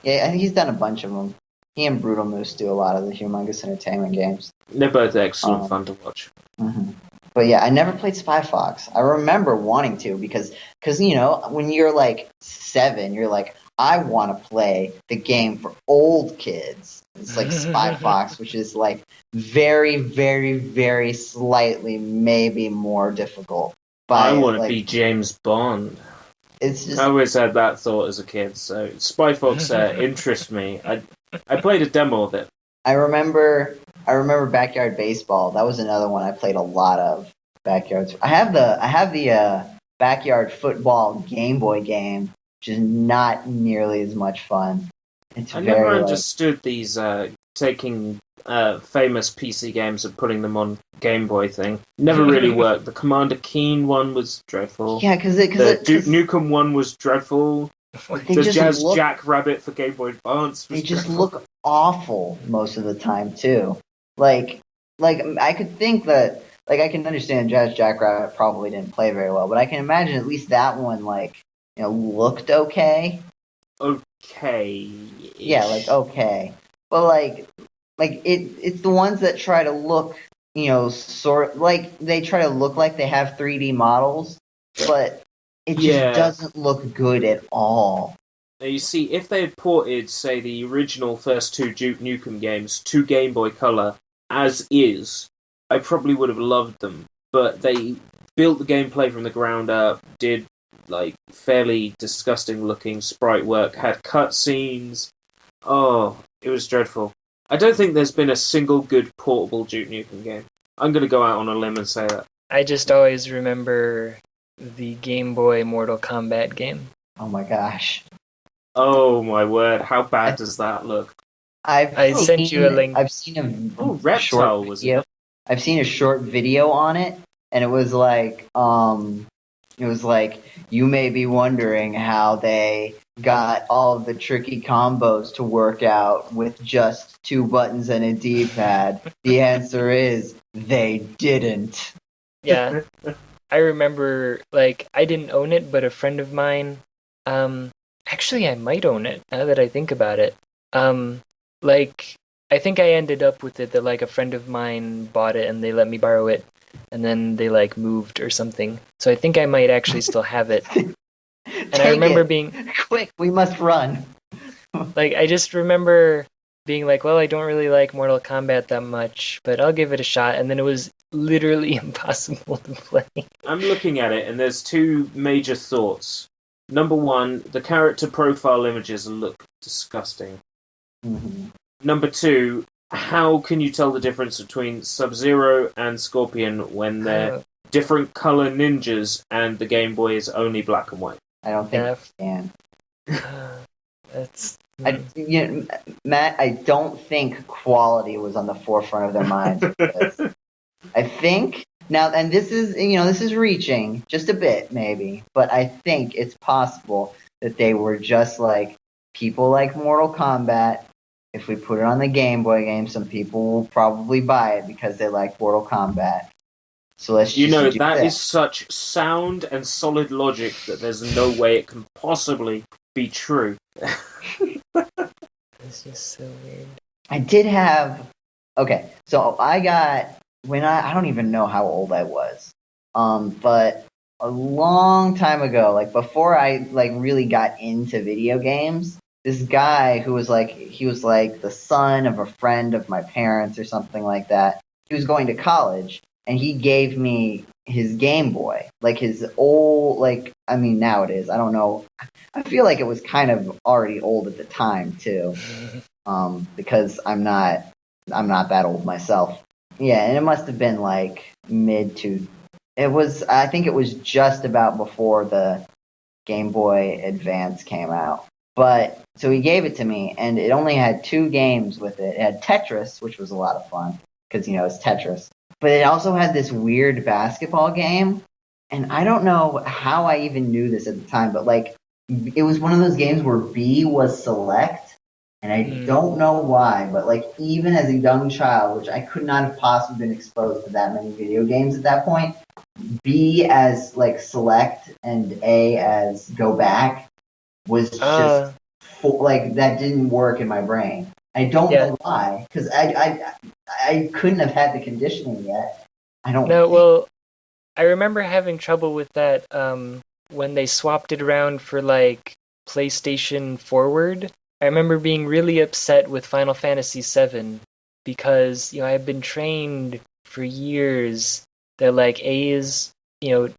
[SPEAKER 2] Yeah, I think he's done a bunch of them. He and Brutal Moose do a lot of the Humongous Entertainment games.
[SPEAKER 3] They're both excellent fun to watch.
[SPEAKER 2] Mm-hmm. But yeah, I never played Spy Fox. I remember wanting to because when you're like 7, you're like, I want to play the game for old kids. It's like Spy Fox, which is like very, very, very slightly maybe more difficult.
[SPEAKER 3] I want to be James Bond.
[SPEAKER 2] It's just...
[SPEAKER 3] I always had that thought as a kid, so Spy Fox interests me. I played a demo of it.
[SPEAKER 2] I remember Backyard Baseball. That was another one I played a lot of. Backyards. I have the Backyard Football Game Boy game, which is not nearly as much fun.
[SPEAKER 3] I never understood these taking famous PC games and putting them on Game Boy thing. Never really worked. The Commander Keen one was dreadful.
[SPEAKER 2] Yeah, because
[SPEAKER 3] Duke Nukem one was dreadful. The Jazz Jackrabbit for Game Boy Advance was
[SPEAKER 2] just look awful most of the time too. Like I could think that I can understand Jazz Jackrabbit probably didn't play very well, but I can imagine at least that one looked okay.
[SPEAKER 3] Okay.
[SPEAKER 2] Yeah, okay. But it's the ones that try to look, they try to look like they have 3D models, but it just doesn't look good at all.
[SPEAKER 3] Now you see, if they had ported, say, the original first 2 Duke Nukem games to Game Boy Color as is, I probably would have loved them. But they built the gameplay from the ground up, did fairly disgusting looking sprite work, had cutscenes. Oh, it was dreadful. I don't think there's been a single good portable Duke Nukem game. I'm going to go out on a limb and say that.
[SPEAKER 1] I just always remember the Game Boy Mortal Kombat game.
[SPEAKER 2] Oh my gosh.
[SPEAKER 3] Oh my word, how bad does that look?
[SPEAKER 1] I sent you a link.
[SPEAKER 2] I've seen a
[SPEAKER 3] Reptile was it?
[SPEAKER 2] I've seen a short video on it, and it was like, you may be wondering how they got all of the tricky combos to work out with just 2 buttons and a D-pad? The answer is they didn't.
[SPEAKER 1] Yeah. I remember, like, I didn't own it, but a friend of mine, actually I might own it now that I think about it. Like, I think I ended up with it that, like, a friend of mine bought it and they let me borrow it, and then they, like, moved or something. So I think I might actually still have it. And I remember being...
[SPEAKER 2] Quick, we must run.
[SPEAKER 1] Like, I just remember being like, well, I don't really like Mortal Kombat that much, but I'll give it a shot. And then it was literally impossible to play.
[SPEAKER 3] I'm looking at it, and there's 2 major thoughts. Number 1, the character profile images look disgusting.
[SPEAKER 2] Mm-hmm.
[SPEAKER 3] Number 2, how can you tell the difference between Sub-Zero and Scorpion when they're different color ninjas and the Game Boy is only black and white?
[SPEAKER 2] I don't think you can.
[SPEAKER 1] That's...
[SPEAKER 2] Matt, I don't think quality was on the forefront of their minds. I think now, and this is reaching just a bit, maybe, but I think it's possible that they were just like people like Mortal Kombat. If we put it on the Game Boy game, some people will probably buy it because they like Mortal Kombat. So let's just
[SPEAKER 3] that is such sound and solid logic that there's no way it can possibly be true.
[SPEAKER 1] It's just so weird.
[SPEAKER 2] I did have... Okay, so I got... I don't even know how old I was. But a long time ago, like before I like really got into video games, this guy who was like... He was like the son of a friend of my parents or something like that. He was going to college, and he gave me his Game Boy. Like his old... Like, I mean, now it is. I don't know. I feel like it was kind of already old at the time, too. Because I'm not that old myself. Yeah, and it must have been like I think it was just about before the Game Boy Advance came out. But, so he gave it to me, and it only had 2 games with it. It had Tetris, which was a lot of fun, because, it's Tetris. But it also had this weird basketball game, and I don't know how I even knew this at the time, but, like, it was one of those games where B was select, and I don't know why, but, like, even as a young child, which I could not have possibly been exposed to that many video games at that point, B as, like, select and A as go back was just, like, that didn't work in my brain. I don't know why, because I couldn't have had the conditioning yet.
[SPEAKER 1] Well, I remember having trouble with that when they swapped it around for, like, PlayStation Forward. I remember being really upset with Final Fantasy VII because, I had been trained for years that, like, A is,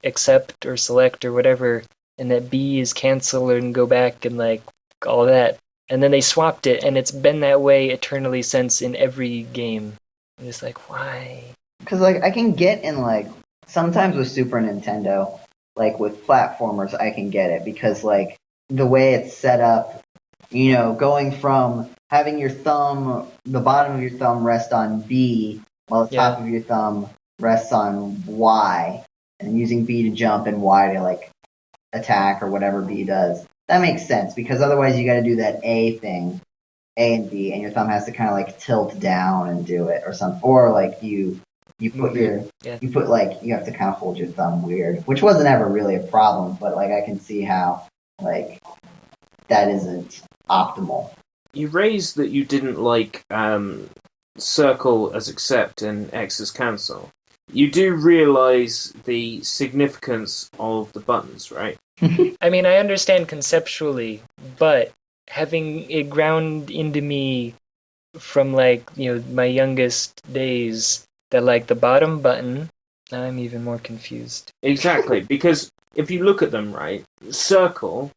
[SPEAKER 1] accept or select or whatever, and that B is cancel and go back and, like, all that. And then they swapped it, and it's been that way eternally since in every game. I'm just like, why?
[SPEAKER 2] Because, like, I can get in, like, sometimes with Super Nintendo, like, with platformers, I can get it. Because, like, the way it's set up, going from having your thumb, the bottom of your thumb rest on B, while the top of your thumb rests on Y, and using B to jump and Y to, like, attack or whatever B does. That makes sense, because otherwise you gotta do that A thing, A and B, and your thumb has to kind of, like, tilt down and do it, or something. Or, like, you have to kind of hold your thumb weird, which wasn't ever really a problem, but, like, I can see how, like, that isn't optimal.
[SPEAKER 3] You raised that you didn't like circle as accept and X as cancel. You do realize the significance of the buttons, right?
[SPEAKER 1] I mean, I understand conceptually, but having it ground into me from, like, my youngest days that, like, the bottom button, now I'm even more confused.
[SPEAKER 3] Exactly, because if you look at them, right, circle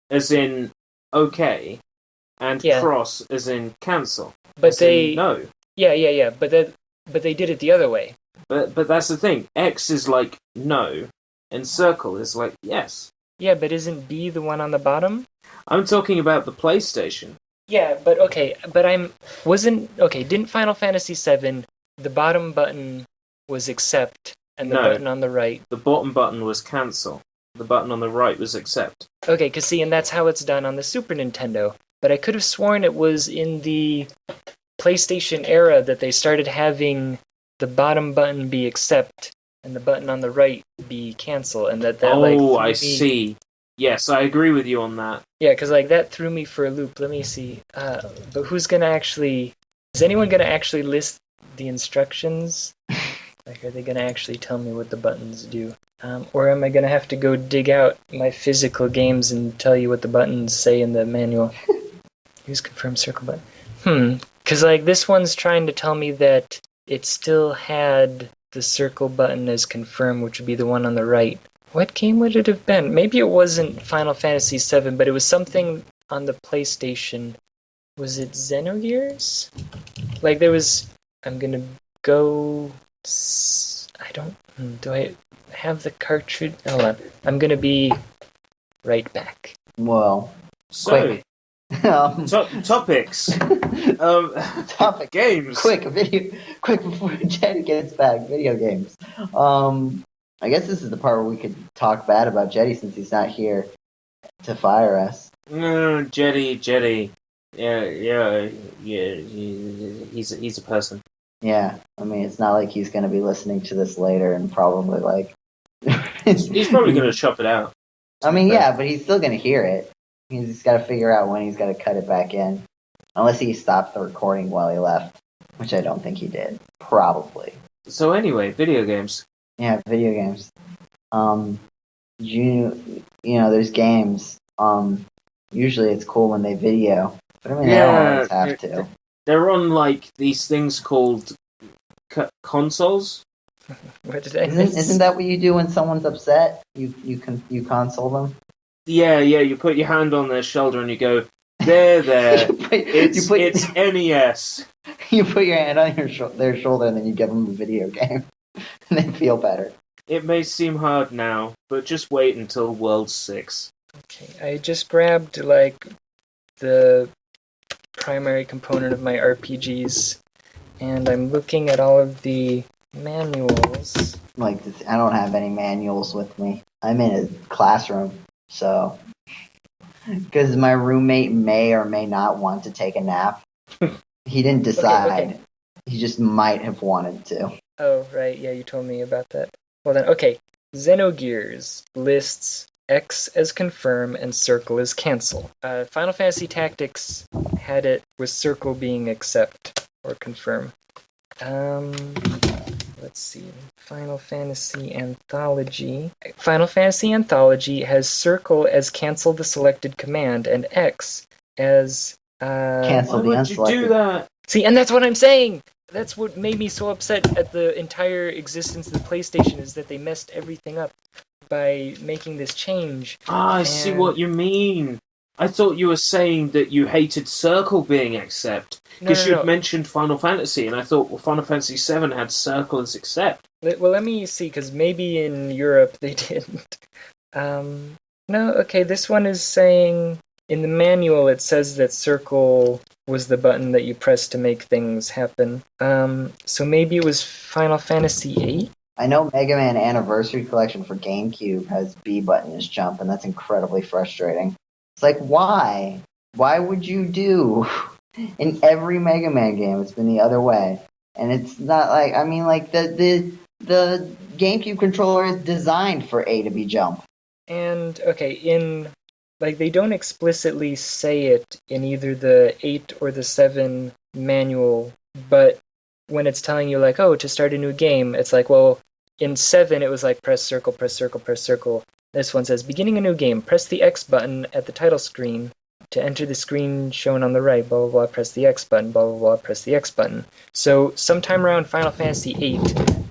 [SPEAKER 3] as in okay, and cross as in cancel.
[SPEAKER 1] But they
[SPEAKER 3] no.
[SPEAKER 1] Yeah. But they did it the other way.
[SPEAKER 3] But that's the thing. X is like no, and circle is like yes.
[SPEAKER 1] Yeah, but isn't B the one on the bottom?
[SPEAKER 3] I'm talking about the PlayStation.
[SPEAKER 1] Yeah, but okay, didn't Final Fantasy VII, the bottom button was accept, and the button on the right...
[SPEAKER 3] The bottom button was cancel. the button on the right was accept.
[SPEAKER 1] Okay, cause see, and that's how it's done on the Super Nintendo. But I could have sworn it was in the PlayStation era that they started having the bottom button be accept and the button on the right be cancel, and that
[SPEAKER 3] I see. Yes, I agree with you on that.
[SPEAKER 1] Yeah, because that threw me for a loop. Let me see. But who's gonna actually? Is anyone gonna actually list the instructions? Are they gonna actually tell me what the buttons do? Or am I gonna have to go dig out my physical games and tell you what the buttons say in the manual? Use confirm circle button. Because this one's trying to tell me that it still had the circle button as confirm, which would be the one on the right. What game would it have been? Maybe it wasn't Final Fantasy VII, but it was something on the PlayStation. Was it Xenogears? There was... I'm gonna go... I don't... Do I have the cartridge? Hold on. I'm gonna be right back.
[SPEAKER 2] Well,
[SPEAKER 3] So,
[SPEAKER 2] quick.
[SPEAKER 3] Topics.
[SPEAKER 2] Topic.
[SPEAKER 3] Games.
[SPEAKER 2] Quick before Jeddy gets back. Video games. I guess this is the part where we could talk bad about Jeddy since he's not here to fire us.
[SPEAKER 3] Jeddy. Yeah. He's a person.
[SPEAKER 2] Yeah, I mean, it's not like he's going to be listening to this later and probably
[SPEAKER 3] He's probably going to chop it out.
[SPEAKER 2] I mean, yeah, but he's still going to hear it. He's got to figure out when he's got to cut it back in. Unless he stopped the recording while he left, which I don't think he did. Probably.
[SPEAKER 3] So anyway, video games.
[SPEAKER 2] Yeah, video games. There's games. Usually it's cool when they video, but I mean, they don't always have to.
[SPEAKER 3] They're on these things called consoles.
[SPEAKER 1] What did I miss?
[SPEAKER 2] Isn't that what you do when someone's upset? You console them.
[SPEAKER 3] Yeah. You put your hand on their shoulder and you go, there. It's NES.
[SPEAKER 2] You put your hand on their shoulder and then you give them a video game, and they feel better.
[SPEAKER 3] It may seem hard now, but just wait until World 6.
[SPEAKER 1] Okay, I just grabbed the primary component of my RPGs, and I'm looking at all of the manuals.
[SPEAKER 2] I don't have any manuals with me. I'm in a classroom, so because my roommate may or may not want to take a nap. He didn't decide. Okay. He just might have wanted to.
[SPEAKER 1] Oh, right. Yeah, you told me about that. Well then, okay. Xenogears lists X as confirm and circle as cancel. Final Fantasy Tactics had it with circle being accept or confirm. Let's see. Final Fantasy Anthology. Final Fantasy Anthology has circle as cancel the selected command and X as
[SPEAKER 2] cancel the unselected.
[SPEAKER 3] Why would you do that?
[SPEAKER 1] See, and that's what I'm saying! That's what made me so upset at the entire existence of the PlayStation, is that they messed everything up by making this change.
[SPEAKER 3] I see what you mean. I thought you were saying that you hated circle being accept, because you'd mentioned Final Fantasy, and I thought, Final Fantasy VII had circle as accept.
[SPEAKER 1] Well, let me see, because maybe in Europe they didn't. No, okay, this one is saying... In the manual, it says that circle was the button that you press to make things happen. So maybe it was Final Fantasy VIII?
[SPEAKER 2] I know Mega Man Anniversary Collection for GameCube has B button as jump, and that's incredibly frustrating. It's why? Why would you do? In every Mega Man game, it's been the other way. And it's not the GameCube controller is designed for A to be jump.
[SPEAKER 1] And, okay, they don't explicitly say it in either the 8 or the 7 manual, but when it's telling you, to start a new game, it's in 7, it was press circle, press circle, press circle. This one says, beginning a new game, press the X button at the title screen to enter the screen shown on the right, blah, blah, blah, press the X button, blah, blah, blah, press the X button. So, sometime around Final Fantasy VIII,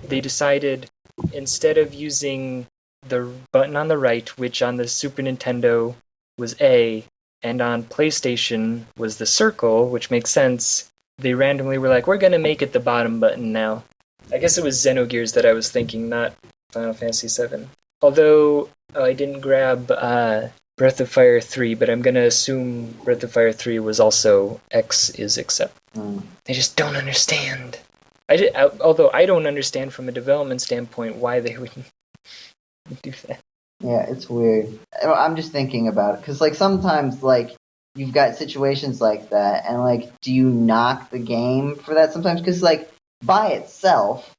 [SPEAKER 1] they decided, instead of using the button on the right, which on the Super Nintendo was A, and on PlayStation was the circle, which makes sense, they randomly were we're going to make it the bottom button now. I guess it was Xenogears that I was thinking, not Final Fantasy VII. Although, I didn't grab Breath of Fire 3, but I'm going to assume Breath of Fire 3 was also X is accept. They just don't understand. Although I don't understand from a development standpoint why they would do that.
[SPEAKER 2] Yeah, it's weird. I'm just thinking about it because, like, sometimes, like, you've got situations like that, and like, do you knock the game for that sometimes? Because, like, by itself,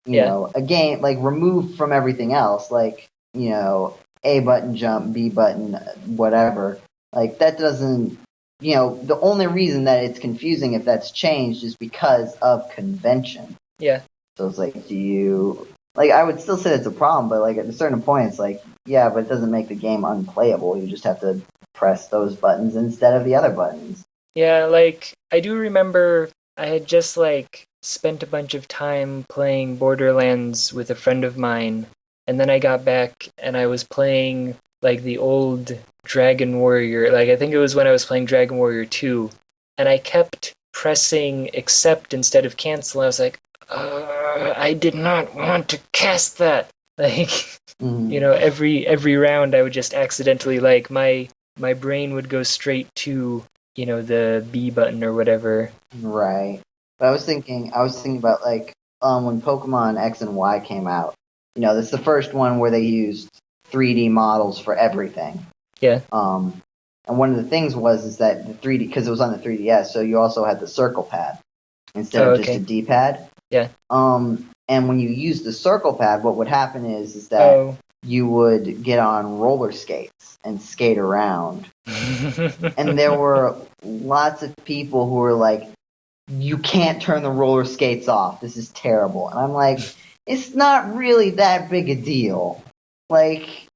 [SPEAKER 2] a game like removed from everything else, like, A button jump, B button, whatever. Like that doesn't, the only reason that it's confusing if that's changed is because of convention.
[SPEAKER 1] Yeah.
[SPEAKER 2] So it's like, do you like? I would still say that's a problem, but like at a certain point, it's like, yeah, but it doesn't make the game unplayable. You just have to press those buttons instead of the other buttons.
[SPEAKER 1] Yeah, like I do remember I had just like spent a bunch of time playing Borderlands with a friend of mine, and then I got back and I was playing like the old Dragon Warrior, like I think it was when I was playing Dragon Warrior 2, and I kept pressing accept instead of cancel. I was like, I did not want to cast that. Like, every round I would just accidentally, like, my brain would go straight to, the B button or whatever.
[SPEAKER 2] Right. But I was thinking about like when Pokemon X and Y came out. This is the first one where they used 3D models for everything.
[SPEAKER 1] Yeah.
[SPEAKER 2] And one of the things is that the 3D, because it was on the 3DS, so you also had the circle pad instead of just a D-pad.
[SPEAKER 1] Yeah.
[SPEAKER 2] And when you use the circle pad, what would happen is that you would get on roller skates and skate around. And there were lots of people who were like, you can't turn the roller skates off. This is terrible. And I'm like, it's not really that big a deal. Like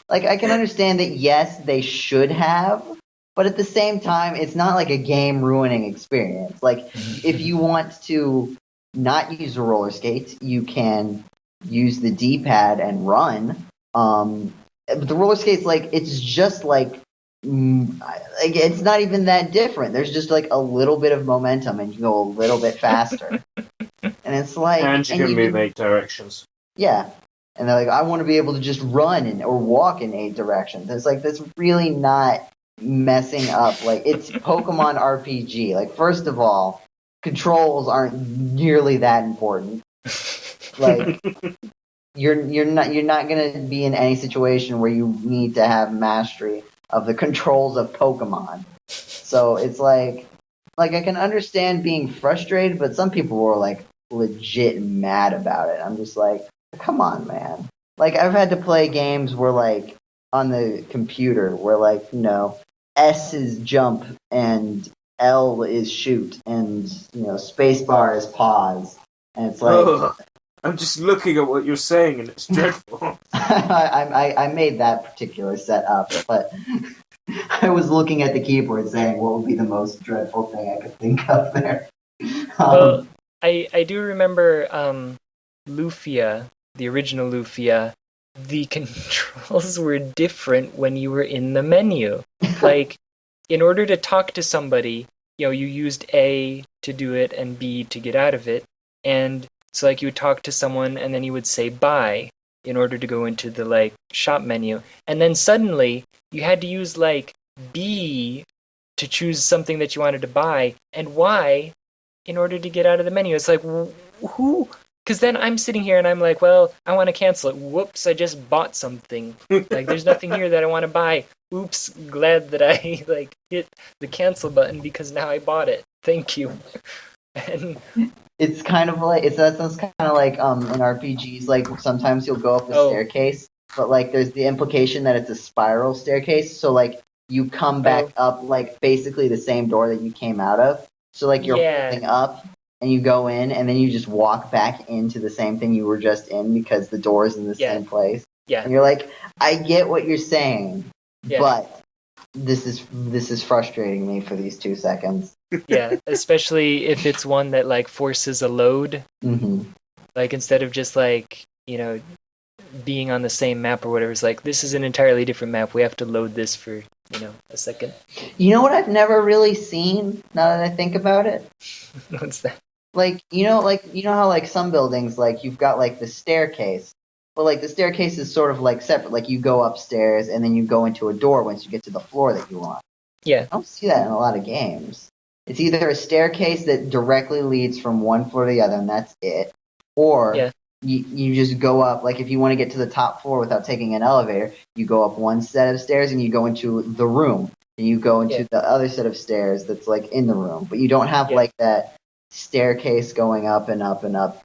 [SPEAKER 2] I can understand that, yes, they should have, but at the same time, it's not like a game ruining experience. Like, if you want to not use the roller skates, you can use the D-pad and run. But the roller skates, like, it's just like, it's not even that different. There's just like a little bit of momentum, and you go a little bit faster. And it's like,
[SPEAKER 3] and you can move 8 directions.
[SPEAKER 2] Yeah. And they're like, I want to be able to just run or walk in 8 directions. And it's like, that's really not messing up. Like, it's Pokemon RPG. Like, first of all, controls aren't nearly that important. Like, you're not gonna be in any situation where you need to have mastery of the controls of Pokemon. So it's like I can understand being frustrated, but some people were like legit mad about it. I'm just like, come on, man. Like, I've had to play games where, like, on the computer, where, like, S is jump and L is shoot, and, spacebar is pause. And it's like...
[SPEAKER 3] I'm just looking at what you're saying, and it's dreadful.
[SPEAKER 2] I made that particular setup, but I was looking at the keyboard saying, what would be the most dreadful thing I could think of there?
[SPEAKER 1] Well, I do remember Lufia, the original Lufia, the controls were different when you were in the menu. Like, in order to talk to somebody, you used A to do it and B to get out of it. And so, like, you would talk to someone and then you would say bye in order to go into the, like, shop menu. And then suddenly you had to use, like, B to choose something that you wanted to buy and Y in order to get out of the menu. It's like, who? Because then I'm sitting here and I'm like, well, I want to cancel it. Whoops, I just bought something. Like, there's nothing here that I want to buy. Oops, glad that I, like, hit the cancel button because now I bought it. Thank you. And
[SPEAKER 2] it's kind of like, that sounds kind of like in RPGs, like, sometimes you'll go up a staircase, but, like, there's the implication that it's a spiral staircase, so, like, you come back up, like, basically the same door that you came out of. So, like, you're holding up, and you go in, and then you just walk back into the same thing you were just in because the door is in the same place.
[SPEAKER 1] Yeah.
[SPEAKER 2] And you're like, I get what you're saying, but this is frustrating me for these 2 seconds.
[SPEAKER 1] Yeah, especially if it's one that, like, forces a load.
[SPEAKER 2] Mm-hmm.
[SPEAKER 1] Like, instead of just, like, being on the same map or whatever, it's like, this is an entirely different map. We have to load this for, a second.
[SPEAKER 2] You know what I've never really seen, now that I think about it?
[SPEAKER 1] What's that?
[SPEAKER 2] Like, how, like, some buildings, like, you've got, like, the staircase, but, like, the staircase is sort of, like, separate. Like, you go upstairs, and then you go into a door once you get to the floor that you want.
[SPEAKER 1] Yeah.
[SPEAKER 2] I don't see that in a lot of games. It's either a staircase that directly leads from one floor to the other, and that's it, or you just go up. Like, if you want to get to the top floor without taking an elevator, you go up one set of stairs and you go into the room. And you go into the other set of stairs that's, like, in the room. But you don't have, like, that staircase going up and up and up.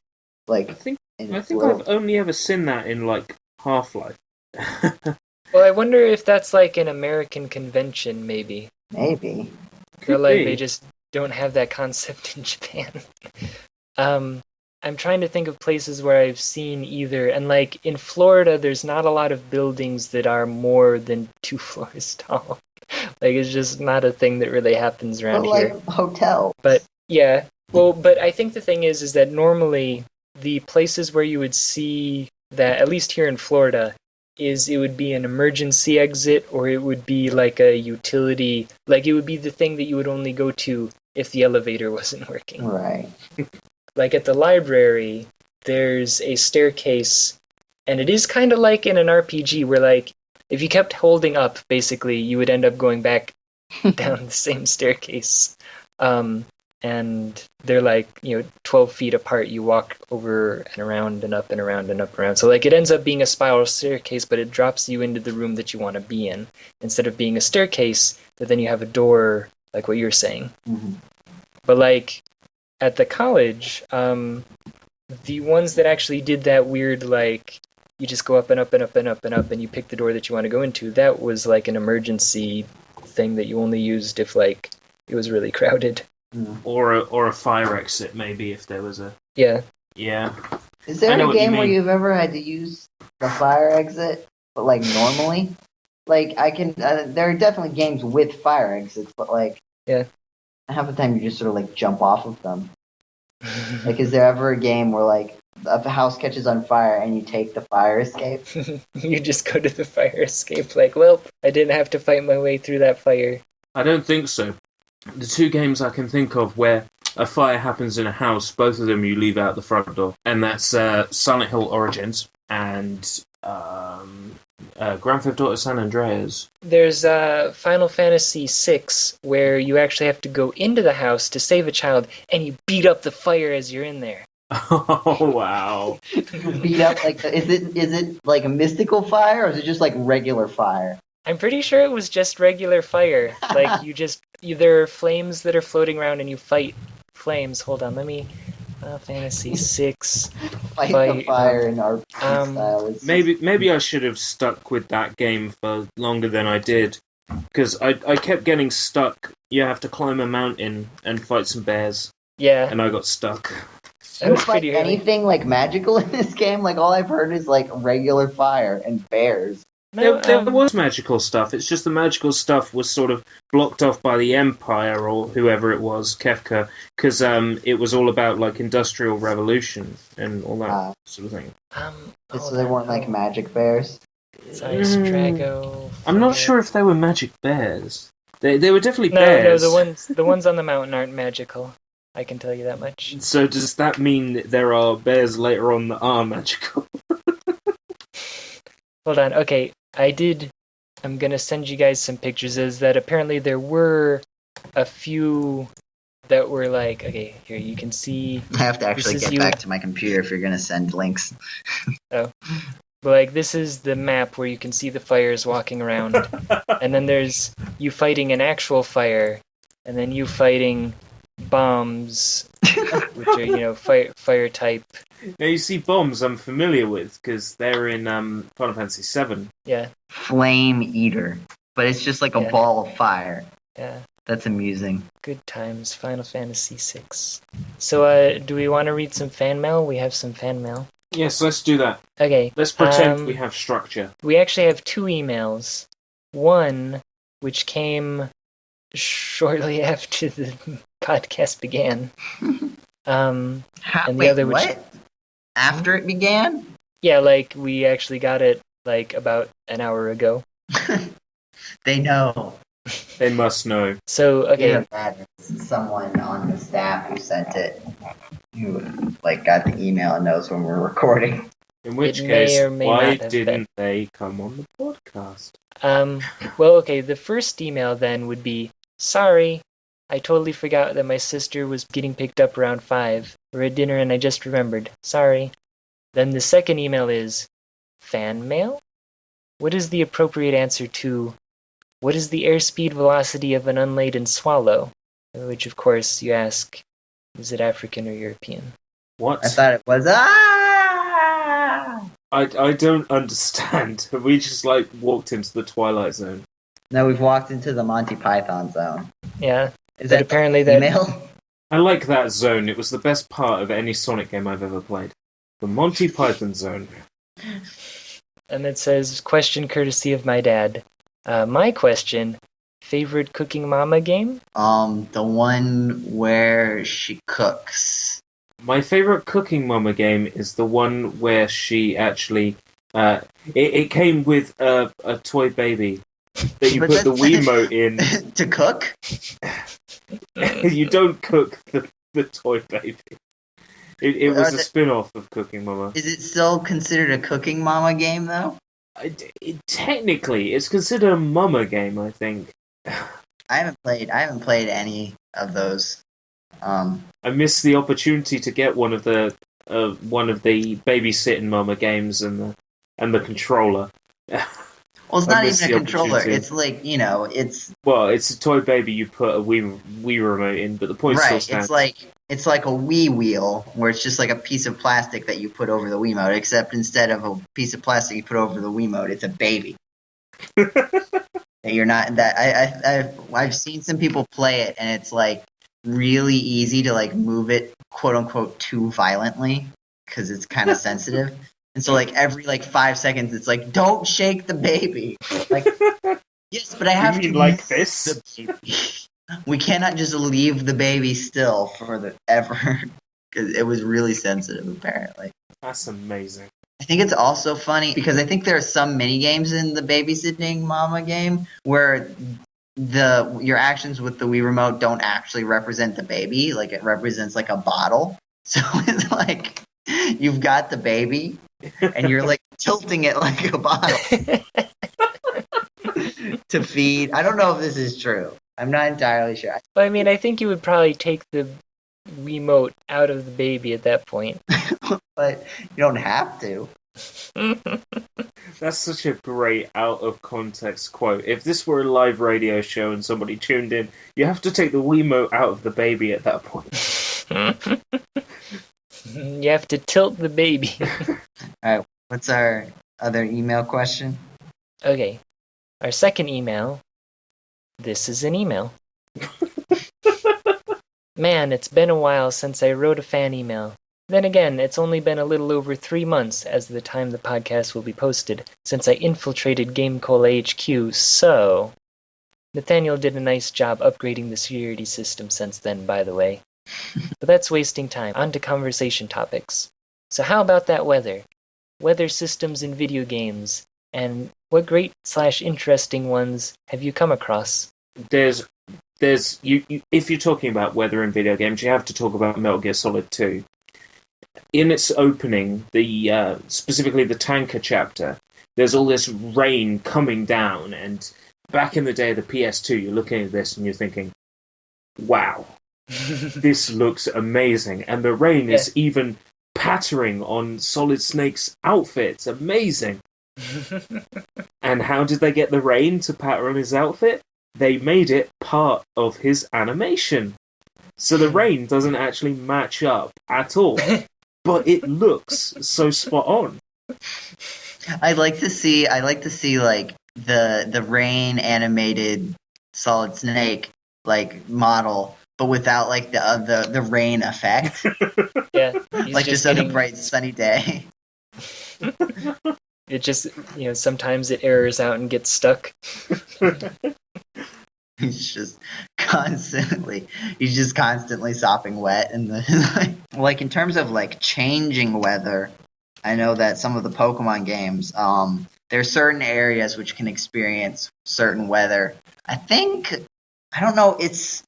[SPEAKER 2] Like,
[SPEAKER 3] I think I've only ever seen that in, like, Half-Life.
[SPEAKER 1] Well, I wonder if that's like an American convention, maybe.
[SPEAKER 2] Maybe.
[SPEAKER 1] Or like they just don't have that concept in Japan. I'm trying to think of places where I've seen either, and like in Florida, there's not a lot of buildings that are more than 2 floors tall. Like, it's just not a thing that really happens around here.
[SPEAKER 2] Like hotels.
[SPEAKER 1] But yeah, well, but I think the thing is that normally the places where you would see that, at least here in Florida, is it would be an emergency exit, or it would be like a utility, like it would be the thing that you would only go to if the elevator wasn't working.
[SPEAKER 2] Right.
[SPEAKER 1] Like at the library, there's a staircase, and it is kind of like in an RPG where, like, if you kept holding up, basically, you would end up going back down the same staircase. And they're like, 12 feet apart. You walk over and around and up and around and up around. So like it ends up being a spiral staircase, but it drops you into the room that you want to be in, instead of being a staircase that then you have a door, like what you're saying.
[SPEAKER 2] Mm-hmm.
[SPEAKER 1] But like at the college, the ones that actually did that weird, like, you just go up and up and up and up and up and you pick the door that you want to go into, that was like an emergency thing that you only used if, like, it was really crowded.
[SPEAKER 3] Or a fire exit, maybe, if there was a...
[SPEAKER 1] Yeah.
[SPEAKER 2] Is there a game where you've ever had to use the fire exit, but, like, normally? Like, I can... there are definitely games with fire exits, but, like...
[SPEAKER 1] Yeah.
[SPEAKER 2] Half the time you just sort of, like, jump off of them. Like, is there ever a game where, like, a house catches on fire and you take the fire escape?
[SPEAKER 1] You just go to the fire escape, like, well, I didn't have to fight my way through that fire.
[SPEAKER 3] I don't think so. The 2 games I can think of where a fire happens in a house, both of them you leave out the front door, and that's Silent Hill Origins and Grand Theft Auto San Andreas.
[SPEAKER 1] There's Final Fantasy VI, where you actually have to go into the house to save a child, and you beat up the fire as you're in there.
[SPEAKER 3] Oh, wow.
[SPEAKER 2] Beat up, like, is it like a mystical fire, or is it just like regular fire?
[SPEAKER 1] I'm pretty sure it was just regular fire. Like, there are flames that are floating around and you fight flames. Hold on, let me... Fantasy 6.
[SPEAKER 2] Fight the fire in RPG style.
[SPEAKER 3] Maybe I should have stuck with that game for longer than I did. Because I kept getting stuck. You have to climb a mountain and fight some bears.
[SPEAKER 1] Yeah.
[SPEAKER 3] And I got stuck.
[SPEAKER 2] Do you fight anything, like, magical in this game? Like, all I've heard is, like, regular fire and bears.
[SPEAKER 3] No, there was magical stuff. It's just the magical stuff was sort of blocked off by the Empire or whoever it was, Kefka, because it was all about, like, Industrial Revolution and all that sort of thing.
[SPEAKER 2] So they weren't like magic bears?
[SPEAKER 1] Drago.
[SPEAKER 3] I'm not sure if they were magic bears. They were definitely bears.
[SPEAKER 1] No, the ones on the mountain aren't magical. I can tell you that much.
[SPEAKER 3] So does that mean that there are bears later on that are magical?
[SPEAKER 1] Hold on, okay. I'm gonna send you guys some pictures, is that apparently there were a few that were like, okay, here you can see.
[SPEAKER 2] I have to actually get back to my computer if you're gonna send links.
[SPEAKER 1] Oh. But like, this is the map where you can see the fires walking around. And then there's you fighting an actual fire, and then you fighting bombs, which are, fire type.
[SPEAKER 3] Now, you see, bombs I'm familiar with, because they're in Final Fantasy VII.
[SPEAKER 1] Yeah.
[SPEAKER 2] Flame Eater. But it's just like a ball of fire.
[SPEAKER 1] Yeah.
[SPEAKER 2] That's amusing.
[SPEAKER 1] Good times, Final Fantasy VI. So, do we want to read some fan mail? We have some fan mail.
[SPEAKER 3] Yes, let's do that.
[SPEAKER 1] Okay.
[SPEAKER 3] Let's pretend we have structure.
[SPEAKER 1] We actually have 2 emails. One, which came shortly after the podcast began. And the other, which...
[SPEAKER 2] What? After it began?
[SPEAKER 1] Yeah, like, we actually got it, like, about an hour ago.
[SPEAKER 2] They know.
[SPEAKER 3] They must know.
[SPEAKER 1] So, okay.
[SPEAKER 2] Someone on the staff who sent it, who, like, got the email and knows when we're recording.
[SPEAKER 3] In which case, why didn't they come on the podcast?
[SPEAKER 1] Well, okay, the first email then would be, sorry, I totally forgot that my sister was getting picked up around 5. We're at dinner and I just remembered. Sorry. Then the second email is fan mail? What is the appropriate answer to what is the airspeed velocity of an unladen swallow? Which, of course, you ask, is it African or European?
[SPEAKER 3] What?
[SPEAKER 2] I thought it was
[SPEAKER 3] I don't understand. We just like walked into the Twilight Zone.
[SPEAKER 2] No, we've walked into the Monty Python zone.
[SPEAKER 1] Yeah.
[SPEAKER 2] Is
[SPEAKER 1] But
[SPEAKER 2] that
[SPEAKER 1] apparently
[SPEAKER 2] the
[SPEAKER 1] that
[SPEAKER 2] email?
[SPEAKER 3] I like that zone. It was the best part of any Sonic game I've ever played. The Monty Python zone.
[SPEAKER 1] And it says, question courtesy of my dad. My question, favorite Cooking Mama game?
[SPEAKER 2] The one where she cooks.
[SPEAKER 3] My favorite Cooking Mama game is the one where she actually... it came with a toy baby that you
[SPEAKER 2] But
[SPEAKER 3] put the
[SPEAKER 2] that's-
[SPEAKER 3] Wiimote in.
[SPEAKER 2] To cook?
[SPEAKER 3] You don't cook the toy baby. It was a
[SPEAKER 2] Are
[SPEAKER 3] spin-off of Cooking Mama.
[SPEAKER 2] Is it still considered a Cooking Mama game, though?
[SPEAKER 3] Technically, it's considered a Mama game, I think.
[SPEAKER 2] I haven't played any of those.
[SPEAKER 3] I missed the opportunity to get one of the babysitting Mama games and the controller.
[SPEAKER 2] Well, it's
[SPEAKER 3] I
[SPEAKER 2] not
[SPEAKER 3] missed
[SPEAKER 2] even a
[SPEAKER 3] the
[SPEAKER 2] controller.
[SPEAKER 3] opportunity.
[SPEAKER 2] It's like, it's
[SPEAKER 3] Well, it's a toy baby you put a Wii remote in, but the point still
[SPEAKER 2] right.
[SPEAKER 3] stands.
[SPEAKER 2] It's like a Wii wheel where it's just like a piece of plastic that you put over the Wiimote, except instead of a piece of plastic you put over the Wiimote, it's a baby. You're not that I've seen some people play it, and it's like really easy to like move it quote unquote too violently because it's kind of sensitive. And so like every like 5 seconds it's like, don't shake the baby. Like, yes, but I have
[SPEAKER 3] mean
[SPEAKER 2] to
[SPEAKER 3] like
[SPEAKER 2] move
[SPEAKER 3] this?
[SPEAKER 2] the baby. We cannot just leave the baby still ever because it was really sensitive apparently.
[SPEAKER 3] That's amazing.
[SPEAKER 2] I think it's also funny because I think there are some mini games in the babysitting mama game where your actions with the Wii remote don't actually represent the baby, like it represents like a bottle. So it's like you've got the baby and you're like tilting it like a bottle to feed. I don't know if this is true. I'm not entirely sure.
[SPEAKER 1] But I mean, I think you would probably take the Wiimote out of the baby at that point.
[SPEAKER 2] But you don't have to.
[SPEAKER 3] That's such a great out of context quote. If this were a live radio show and somebody tuned in, you have to take the Wiimote out of the baby at that point.
[SPEAKER 1] You have to tilt the baby.
[SPEAKER 2] All right. What's our other email question?
[SPEAKER 1] Okay. Our second email. This is an email. Man, it's been a while since I wrote a fan email. Then again, it's only been a little over 3 months as the time the podcast will be posted since I infiltrated GameCola HQ, so... Nathaniel did a nice job upgrading the security system since then, by the way. But that's wasting time. On to conversation topics. So how about that weather? Weather systems in video games, and what great/interesting ones have you come across?
[SPEAKER 3] There's you if you're talking about weather in video games, you have to talk about Metal Gear Solid 2. In its opening, the specifically the tanker chapter, there's all this rain coming down, and back in the day of the PS2, you're looking at this and you're thinking, wow, this looks amazing. And the rain is even pattering on Solid Snake's outfit. Amazing. And how did they get the rain to patter on his outfit? They made it part of his animation. So the rain doesn't actually match up at all. But it looks so spot on.
[SPEAKER 2] I like to see like the rain animated Solid Snake like model, but without like the rain effect.
[SPEAKER 1] Yeah,
[SPEAKER 2] like just on a bright sunny day.
[SPEAKER 1] It just, sometimes it errors out and gets stuck.
[SPEAKER 2] He's just constantly sopping wet in the like in terms of like changing weather. I know that some of the Pokemon games, there are certain areas which can experience certain weather. I think it's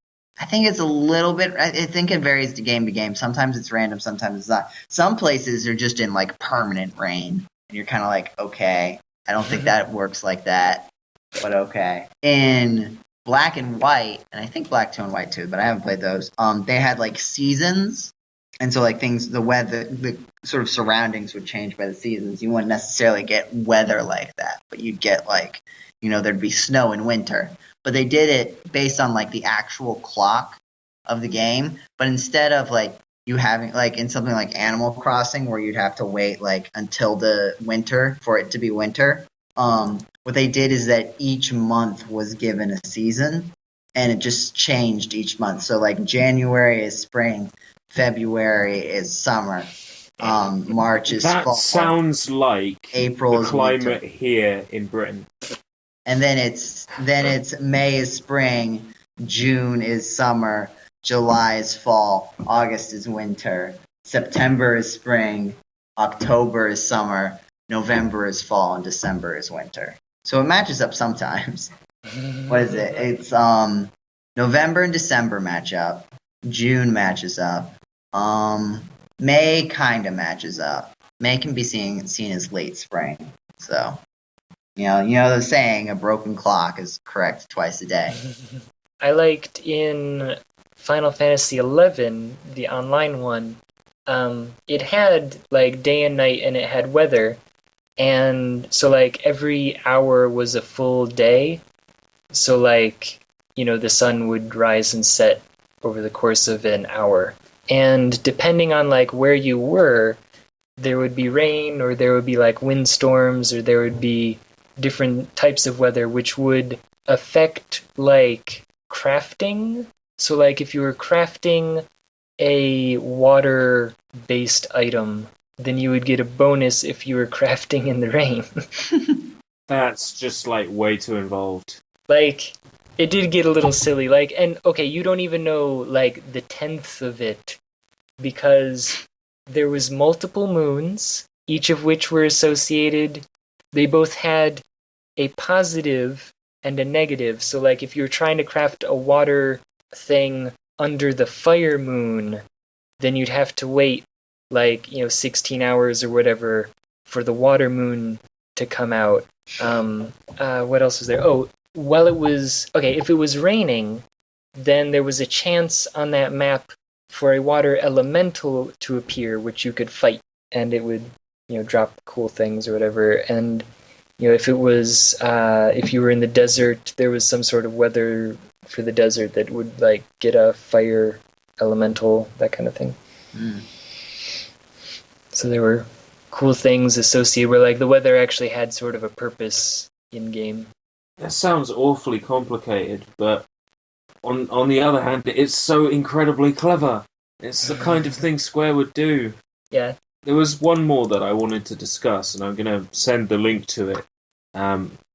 [SPEAKER 2] a little bit. I think it varies to game. Sometimes it's random, sometimes it's not. Some places are just in like permanent rain, and you're kind of like, okay, I don't think that works like that, but okay. In Black and White, and I think Black 2 and White too, but I haven't played those. They had like seasons, And so, like, the weather, the sort of surroundings would change by the seasons. You wouldn't necessarily get weather like that, but you'd get, like, there'd be snow in winter. But they did it based on, like, the actual clock of the game. But instead of, like, you having, like, in something like Animal Crossing, where you'd have to wait, like, until the winter for it to be winter, what they did is that each month was given a season, and it just changed each month. So, like, January is spring, February is summer, March is fall.
[SPEAKER 3] That sounds like
[SPEAKER 2] April
[SPEAKER 3] the
[SPEAKER 2] is
[SPEAKER 3] climate
[SPEAKER 2] winter.
[SPEAKER 3] here in Britain.
[SPEAKER 2] And then it's May is spring, June is summer, July is fall, August is winter, September is spring, October is summer, November is fall, and December is winter. So it matches up sometimes. What is it? It's November and December match up. June matches up. May kind of matches up. May can be seen as late spring. So, the saying, a broken clock is correct twice a day.
[SPEAKER 1] I liked in Final Fantasy XI, the online one, it had, like, day and night, and it had weather. And so, like, every hour was a full day. So, like, the sun would rise and set over the course of an hour. And depending on, like, where you were, there would be rain, or there would be, like, windstorms, or there would be different types of weather, which would affect, like, crafting. So, like, if you were crafting a water-based item, then you would get a bonus if you were crafting in the rain.
[SPEAKER 3] That's just, like, way too involved.
[SPEAKER 1] Like, it did get a little silly. Like, and, okay, you don't even know, like, the 10th of it, because there was multiple moons, each of which were associated. They both had a positive and a negative. So, like, if you were trying to craft a water thing under the fire moon, then you'd have to wait, like, 16 hours or whatever for the water moon to come out. What else was there? Oh, if it was raining, then there was a chance on that map for a water elemental to appear, which you could fight, and it would, drop cool things or whatever. And, if it was, if you were in the desert, there was some sort of weather for the desert that would, like, get a fire elemental, that kind of thing.
[SPEAKER 2] Mm.
[SPEAKER 1] So there were cool things associated where, like, the weather actually had sort of a purpose in game.
[SPEAKER 3] That sounds awfully complicated, but on the other hand, it's so incredibly clever. It's the kind of thing Square would do.
[SPEAKER 1] Yeah.
[SPEAKER 3] There was one more that I wanted to discuss, and I'm going to send the link to it.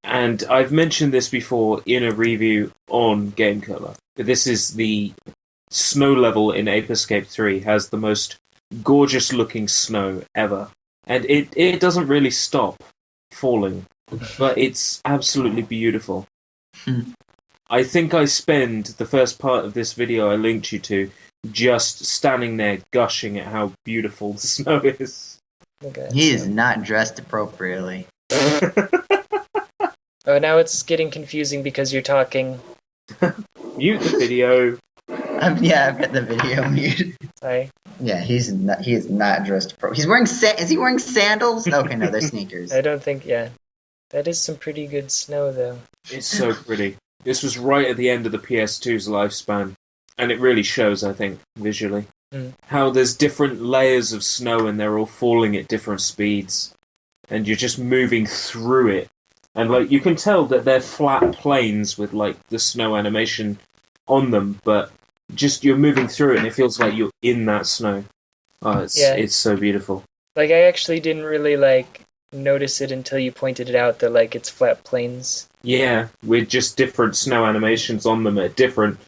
[SPEAKER 3] And I've mentioned this before in a review on GameCola. This is the snow level in Ape Escape 3, has the most gorgeous looking snow ever. And it doesn't really stop falling, but it's absolutely beautiful. I think I spend the first part of this video I linked you to just standing there gushing at how beautiful the snow is.
[SPEAKER 1] Okay,
[SPEAKER 2] He is not dressed appropriately.
[SPEAKER 1] Oh, now it's getting confusing because you're talking.
[SPEAKER 3] Mute the video.
[SPEAKER 2] I've got the video muted.
[SPEAKER 1] Sorry.
[SPEAKER 2] Yeah, he is not dressed appropriately. He's wearing is he wearing sandals? Okay, no, they're sneakers.
[SPEAKER 1] I don't think, yeah. That is some pretty good snow, though.
[SPEAKER 3] It's so pretty. This was right at the end of the PS2's lifespan, and it really shows, I think, visually. How there's different layers of snow and they're all falling at different speeds, and you're just moving through it. And, like, you can tell that they're flat planes with, like, the snow animation on them, but just you're moving through it and it feels like you're in that snow. Oh, it's so beautiful.
[SPEAKER 1] Like, I actually didn't really, like, notice it until you pointed it out that, like, it's flat planes.
[SPEAKER 3] Yeah, with just different snow animations on them at different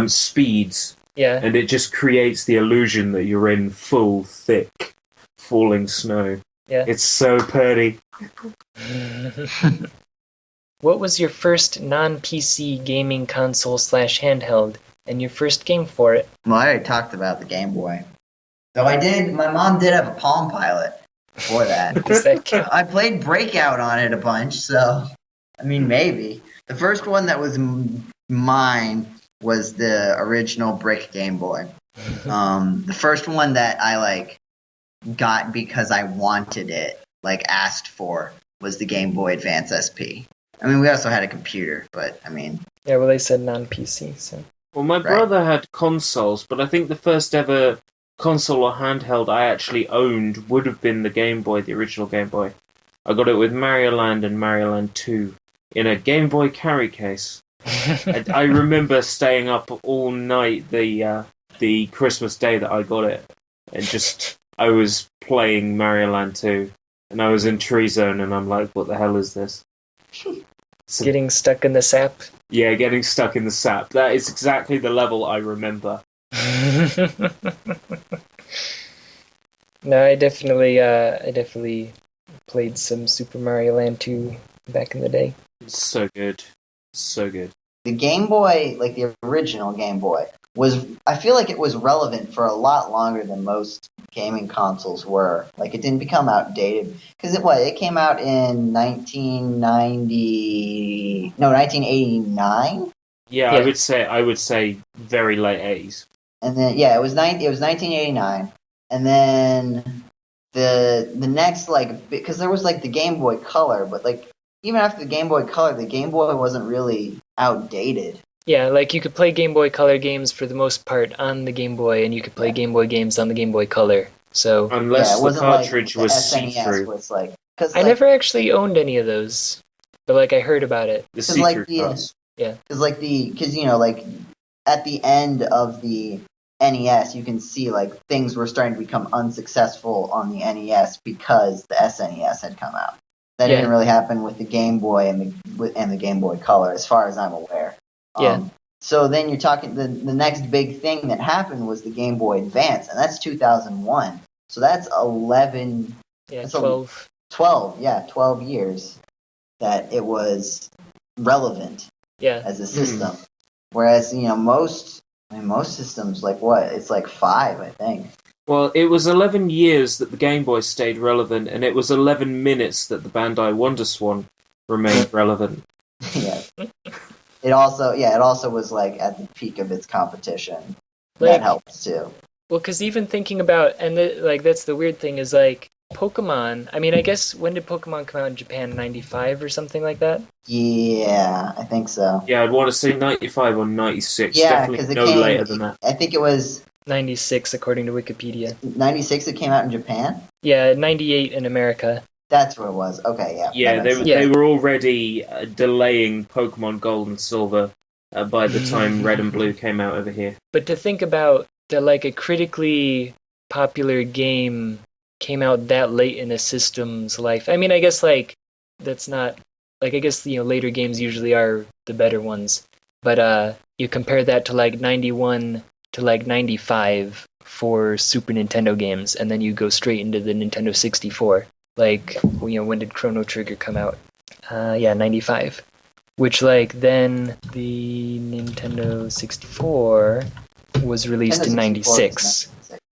[SPEAKER 3] speeds.
[SPEAKER 1] Yeah.
[SPEAKER 3] And it just creates the illusion that you're in full, thick, falling snow.
[SPEAKER 1] Yeah.
[SPEAKER 3] It's so pretty.
[SPEAKER 1] What was your first non-PC gaming console / handheld, and your first game for it?
[SPEAKER 2] Well, I already talked about the Game Boy. Though my mom did have a Palm Pilot before that.
[SPEAKER 1] Does that count?
[SPEAKER 2] I played Breakout on it a bunch, so, I mean, maybe. The first one that was mine was the original brick Game Boy. The first one that I like got because I wanted it, like asked for, was the Game Boy Advance SP. I mean, we also had a computer, but I mean,
[SPEAKER 1] Yeah, well, they said non-PC, so.
[SPEAKER 3] Well, my brother had consoles, but I think the first ever console or handheld I actually owned would have been the Game Boy, the original Game Boy. I got it with Mario Land and Mario Land 2 in a Game Boy carry case. I remember staying up all night the Christmas day that I got it, and I was playing Mario Land 2, and I was in Tree Zone, and I'm like, what the hell is this? So,
[SPEAKER 1] getting stuck in the sap.
[SPEAKER 3] Yeah, getting stuck in the sap. That is exactly the level I remember.
[SPEAKER 1] No, I definitely played some Super Mario Land 2 back in the day.
[SPEAKER 3] It's so good. So good.
[SPEAKER 2] The Game Boy, like the original Game Boy, I feel like it was relevant for a lot longer than most gaming consoles were. Like, it didn't become outdated. Because it came out in 1989?
[SPEAKER 3] Yeah, I would say very late 80s.
[SPEAKER 2] And then, yeah, it was 1989. And then the next, like, because there was, like, the Game Boy Color, but, like, even after the Game Boy Color, the Game Boy wasn't really outdated.
[SPEAKER 1] Yeah, like you could play Game Boy Color games for the most part on the Game Boy, and you could play Game Boy games on the Game Boy Color. So
[SPEAKER 3] unless the cartridge was
[SPEAKER 2] see-through.
[SPEAKER 1] I never actually owned any of those, but like I heard about it.
[SPEAKER 3] The see-through cards.
[SPEAKER 1] Yeah.
[SPEAKER 2] Because you know, like at the end of the NES, you can see like things were starting to become unsuccessful on the NES because the SNES had come out. That didn't really happen with the Game Boy and the Game Boy Color, as far as I'm aware. So then you're talking the next big thing that happened was the Game Boy Advance, and that's 2001. So that's 11.
[SPEAKER 1] Yeah, 12.
[SPEAKER 2] 12 years that it was relevant. As a system. Whereas most systems, like what? It's like 5, I think.
[SPEAKER 3] Well, it was 11 years that the Game Boy stayed relevant, and it was 11 minutes that the Bandai Wonder Swan remained relevant.
[SPEAKER 2] Yeah. It also was like at the peak of its competition.
[SPEAKER 1] Like,
[SPEAKER 2] that helps too.
[SPEAKER 1] Well, because even thinking about, and that's the weird thing is like Pokemon. I mean, I guess when did Pokemon come out in Japan? 95 or something like that?
[SPEAKER 2] Yeah, I think so.
[SPEAKER 3] Yeah, I'd want to say 95 or 96.
[SPEAKER 2] Yeah,
[SPEAKER 3] definitely no later than that.
[SPEAKER 2] I think it was
[SPEAKER 1] 96 according to Wikipedia.
[SPEAKER 2] 96 it came out in Japan?
[SPEAKER 1] Yeah, 98 in America.
[SPEAKER 2] That's what it was. Okay, yeah.
[SPEAKER 3] Yeah, they were already delaying Pokemon Gold and Silver by the time Red and Blue came out over here.
[SPEAKER 1] But to think about that, like a critically popular game came out that late in a system's life. I mean, I guess like that's not like I guess later games usually are the better ones. But you compare that to like 91 to like 95 for Super Nintendo games, and then you go straight into the Nintendo 64. Like, when did Chrono Trigger come out? 95. Which, like, then the Nintendo 64 was released in 96.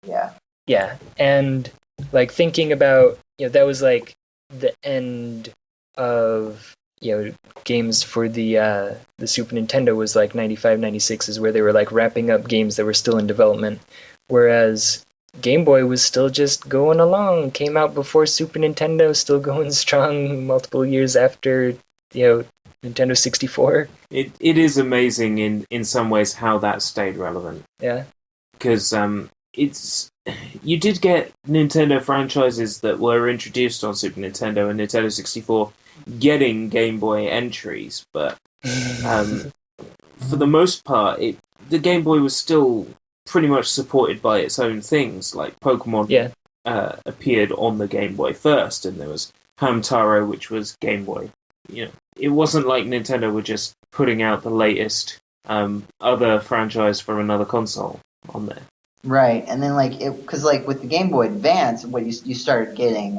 [SPEAKER 2] Yeah.
[SPEAKER 1] Yeah, and, like, thinking about, that was, like, the end of, games for the Super Nintendo was, like, 95, 96 is where they were, like, wrapping up games that were still in development. Whereas Game Boy was still just going along, came out before Super Nintendo, still going strong multiple years after, Nintendo 64.
[SPEAKER 3] It is amazing in some ways how that stayed relevant.
[SPEAKER 1] Yeah.
[SPEAKER 3] Because you did get Nintendo franchises that were introduced on Super Nintendo and Nintendo 64 getting Game Boy entries, but for the most part, the Game Boy was still pretty much supported by its own things, like Pokemon appeared on the Game Boy first, and there was Hamtaro, which was Game Boy. It wasn't like Nintendo were just putting out the latest other franchise for another console on there.
[SPEAKER 2] Right, and then because with the Game Boy Advance, what you started getting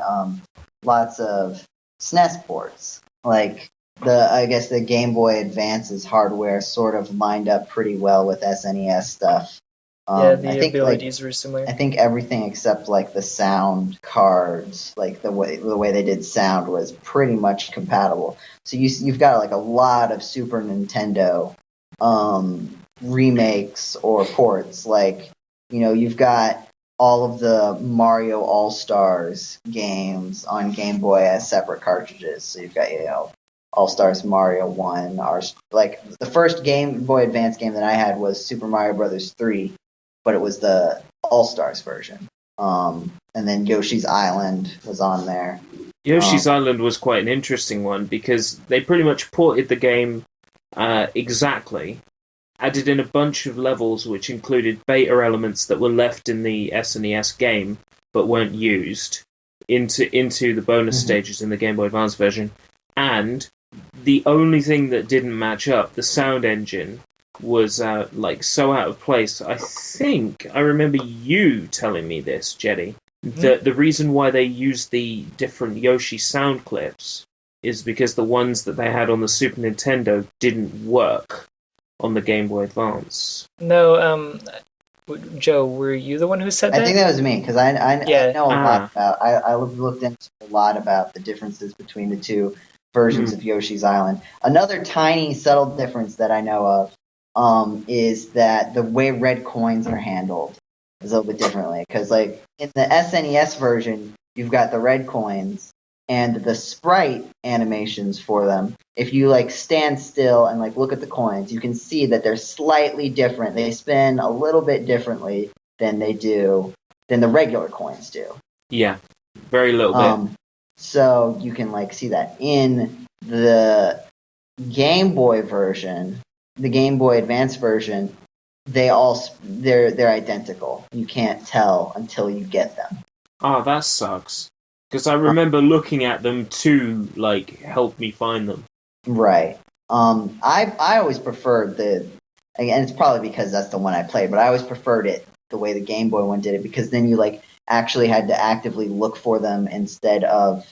[SPEAKER 2] lots of SNES ports. Like I guess the Game Boy Advance's hardware sort of lined up pretty well with SNES stuff.
[SPEAKER 1] The abilities were similar.
[SPEAKER 2] I think everything except like the sound cards, like the way they did sound was pretty much compatible. So you've got like a lot of Super Nintendo remakes or ports. Like you've got all of the Mario All-Stars games on Game Boy as separate cartridges. So you've got, All-Stars Mario 1. Like, the first Game Boy Advance game that I had was Super Mario Brothers 3, but it was the All-Stars version. And then Yoshi's Island was on there.
[SPEAKER 3] Yoshi's Island was quite an interesting one because they pretty much ported the game exactly, added in a bunch of levels which included beta elements that were left in the SNES game but weren't used into the bonus stages in the Game Boy Advance version. And the only thing that didn't match up, the sound engine, was so out of place. I think I remember you telling me this, Jeddy. The reason why they used the different Yoshi sound clips is because the ones that they had on the Super Nintendo didn't work on the Game Boy Advance.
[SPEAKER 1] No, Joe, were you the one who said that?
[SPEAKER 2] I think that was me, because I know a lot about... I looked into a lot about the differences between the two versions of Yoshi's Island. Another tiny, subtle difference that I know of is that the way red coins are handled is a little bit differently. Because, like, in the SNES version, you've got the red coins and the sprite animations for them. If you, like, stand still and, like, look at the coins, you can see that they're slightly different. They spin a little bit differently than the regular coins do.
[SPEAKER 3] Yeah, very little bit.
[SPEAKER 2] So you can, like, see that in the Game Boy version, the Game Boy Advance version, they're identical. You can't tell until you get them.
[SPEAKER 3] Oh, that sucks. Because I remember looking at them to, like, help me find them.
[SPEAKER 2] Right. I always preferred and it's probably because that's the one I played, but I always preferred it the way the Game Boy one did it, because then you, like, actually had to actively look for them instead of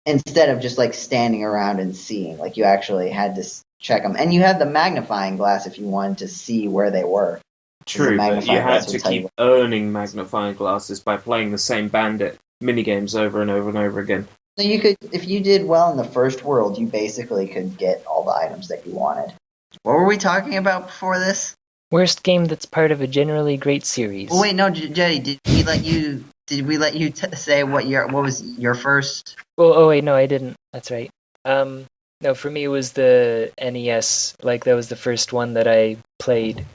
[SPEAKER 2] just, like, standing around and seeing. Like, you actually had to check them. And you had the magnifying glass if you wanted to see where they were.
[SPEAKER 3] True, but you had to keep earning magnifying glasses by playing the same Bandit minigames over and over and over again.
[SPEAKER 2] So you could, if you did well in the first world, you basically could get all the items that you wanted. What were we talking about before this?
[SPEAKER 1] Worst game that's part of a generally great series.
[SPEAKER 2] Oh wait, no, Jeddy, did we let you say what was your first?
[SPEAKER 1] Oh wait, no, I didn't. That's right. No, for me it was the NES. Like, that was the first one that I played.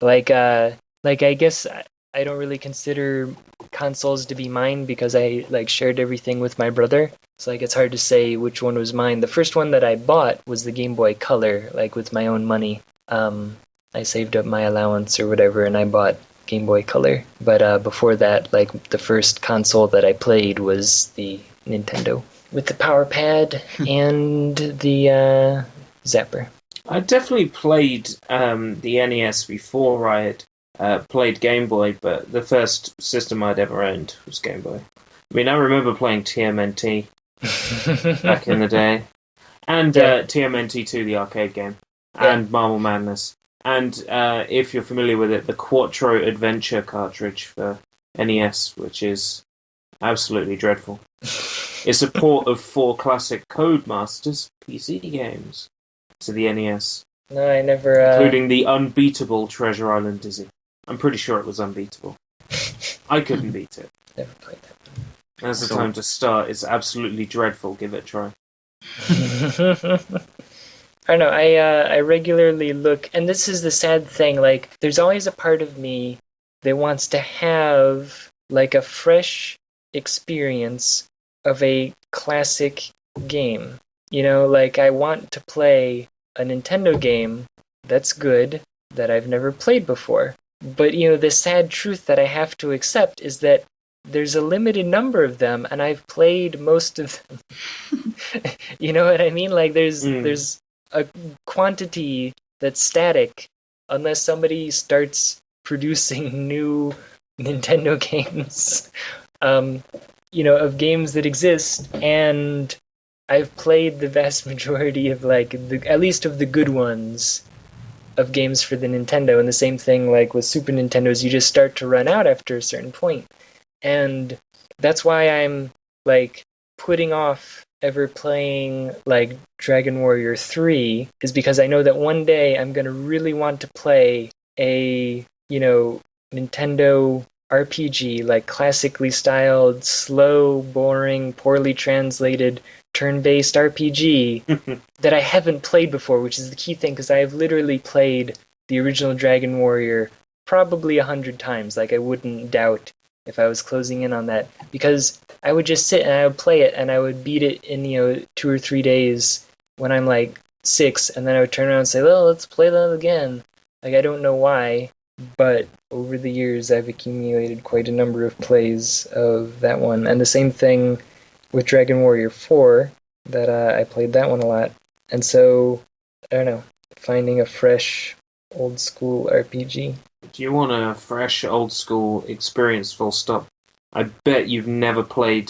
[SPEAKER 1] Like I guess I don't really consider consoles to be mine because I, like, shared everything with my brother. So, like, it's hard to say which one was mine. The first one that I bought was the Game Boy Color, like, with my own money. I saved up my allowance or whatever, and I bought Game Boy Color. But before that, like, the first console that I played was the Nintendo with the power pad and the zapper.
[SPEAKER 3] I definitely played the NES before I had played Game Boy, but the first system I'd ever owned was Game Boy. I mean, I remember playing TMNT back in the day, and TMNT 2, the arcade game, and Marble Madness. And if you're familiar with it, the Quattro Adventure cartridge for NES, which is absolutely dreadful. It's a port of 4 classic Codemasters PC games to the NES.
[SPEAKER 1] No, I never...
[SPEAKER 3] Including the unbeatable Treasure Island Dizzy. I'm pretty sure it was unbeatable. I couldn't beat it.
[SPEAKER 1] Never played that.
[SPEAKER 3] Now's the time to start. It's absolutely dreadful. Give it a try.
[SPEAKER 1] I don't know, I regularly look, and this is the sad thing, like, there's always a part of me that wants to have, like, a fresh experience of a classic game. You know, like, I want to play a Nintendo game that's good, that I've never played before. But, you know, the sad truth that I have to accept is that there's a limited number of them, and I've played most of them. You know what I mean? Like, there's a quantity that's static unless somebody starts producing new Nintendo games, you know, of games that exist, and I've played the vast majority of, like, at least of the good ones of games for the Nintendo, and the same thing, like, with Super Nintendos, you just start to run out after a certain point. And that's why I'm, like, putting off ever playing, like, Dragon Warrior 3, is because I know that one day I'm going to really want to play a, you know, Nintendo RPG, like classically styled, slow, boring, poorly translated, turn-based RPG that I haven't played before, which is the key thing, because I have literally played the original Dragon Warrior probably 100 times. Like, I wouldn't doubt if I was closing in on that, because I would just sit and I would play it, and I would beat it in, 2 or 3 days when I'm like 6, and then I would turn around and say, well, let's play that again. Like, I don't know why, but over the years I've accumulated quite a number of plays of that one. And the same thing with Dragon Warrior 4, that I played that one a lot. And so, I don't know, finding a fresh, old school RPG.
[SPEAKER 3] Do you want a fresh, old school experience, full stop? I bet you've never played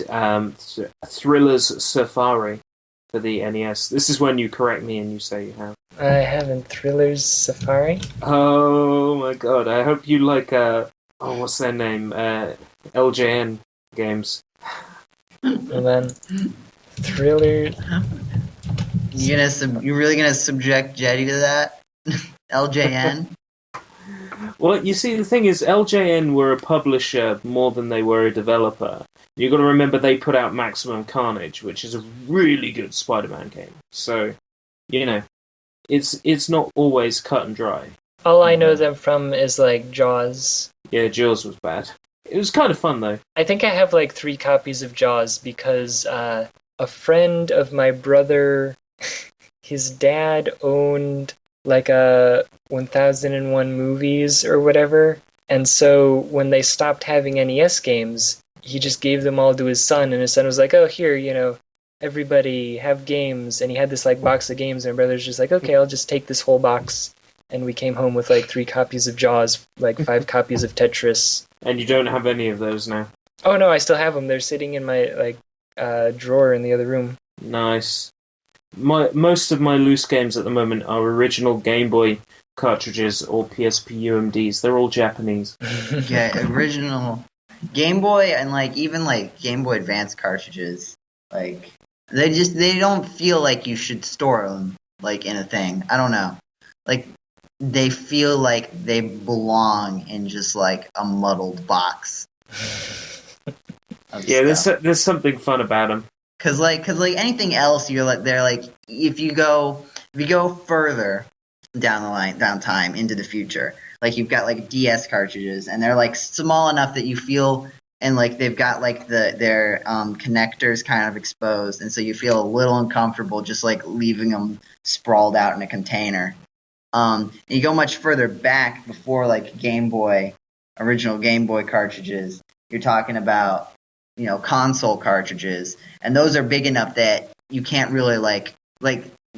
[SPEAKER 3] Thriller's Safari for the NES. This is when you correct me and you say you have.
[SPEAKER 1] I haven't. Thriller's Safari?
[SPEAKER 3] Oh my god, I hope you like, what's their name? LJN games.
[SPEAKER 1] And then, Thriller...
[SPEAKER 2] You really gonna subject Jeddy to that? LJN?
[SPEAKER 3] Well, you see, the thing is, LJN were a publisher more than they were a developer. You've got to remember they put out Maximum Carnage, which is a really good Spider-Man game. So, it's not always cut and dry.
[SPEAKER 1] All I know them from is, like, Jaws.
[SPEAKER 3] Yeah, Jaws was bad. It was kind of fun, though.
[SPEAKER 1] I think I have, like, 3 copies of Jaws because a friend of my brother, his dad owned, like, a 1001 Movies or whatever. And so when they stopped having NES games, he just gave them all to his son, and his son was like, oh, here, everybody have games. And he had this, like, box of games, and my brother's just like, okay, I'll just take this whole box. And we came home with, like, 3 copies of Jaws, like, 5 copies of Tetris.
[SPEAKER 3] And you don't have any of those now?
[SPEAKER 1] Oh, no, I still have them. They're sitting in my, like, drawer in the other room.
[SPEAKER 3] Nice. Most of my loose games at the moment are original Game Boy cartridges or PSP UMDs. They're all Japanese.
[SPEAKER 2] Yeah, original Game Boy and even Game Boy Advance cartridges. Like they don't feel like you should store them in a thing. I don't know. They feel like they belong in just a muddled box.
[SPEAKER 3] Yeah, there's something fun about them.
[SPEAKER 2] Cause anything else, if you go further down time into the future, you've got DS cartridges, and they're small enough that you feel, and they've got their connectors kind of exposed, and so you feel a little uncomfortable just leaving them sprawled out in a container. You go much further back before original Game Boy cartridges. You're talking about console cartridges, and those are big enough that you can't really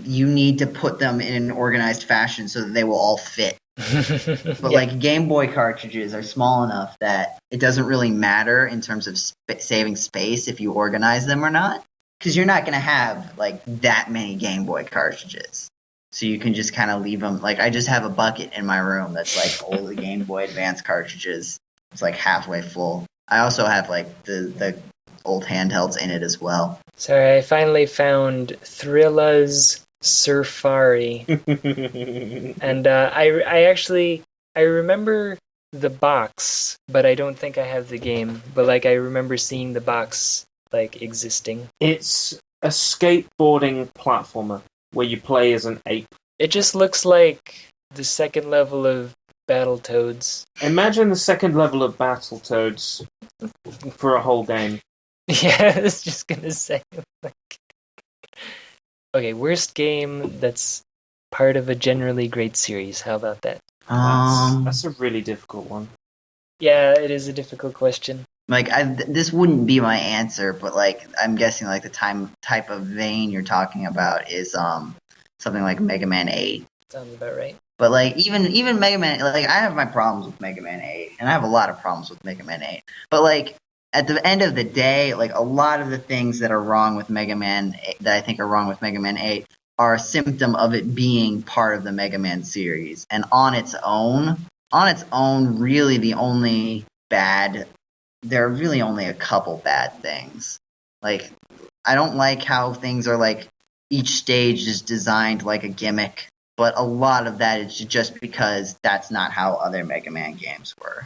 [SPEAKER 2] you need to put them in an organized fashion so that they will all fit. But
[SPEAKER 1] Yeah.
[SPEAKER 2] Game Boy cartridges are small enough that it doesn't really matter in terms of saving space if you organize them or not, because you're not going to have that many Game Boy cartridges. So you can just kind of leave them. I just have a bucket in my room that's old Game Boy Advance cartridges. It's halfway full. I also have the old handhelds in it as well.
[SPEAKER 1] Sorry, I finally found Thrilla's Safari. And I remember the box, but I don't think I have the game. But I remember seeing the box existing.
[SPEAKER 3] It's a skateboarding platformer where you play as an ape.
[SPEAKER 1] It just looks like the second level of Battletoads.
[SPEAKER 3] Imagine the second level of Battletoads for a whole game.
[SPEAKER 1] Yeah, I was just gonna say. Okay, worst game that's part of a generally great series. How about that?
[SPEAKER 3] That's a really difficult one.
[SPEAKER 1] Yeah, it is a difficult question.
[SPEAKER 2] This wouldn't be my answer, but I'm guessing the type of vein you're talking about is something like Mega Man 8.
[SPEAKER 1] Sounds about right.
[SPEAKER 2] But even Mega Man, I have my problems with Mega Man 8, and I have a lot of problems with Mega Man 8. But at the end of the day, a lot of the things that are wrong with Mega Man 8, that I think are wrong with Mega Man 8 are a symptom of it being part of the Mega Man series. And on its own, really there are really only a couple bad things. I don't like how things are each stage is designed like a gimmick, but a lot of that is just because that's not how other Mega Man games were.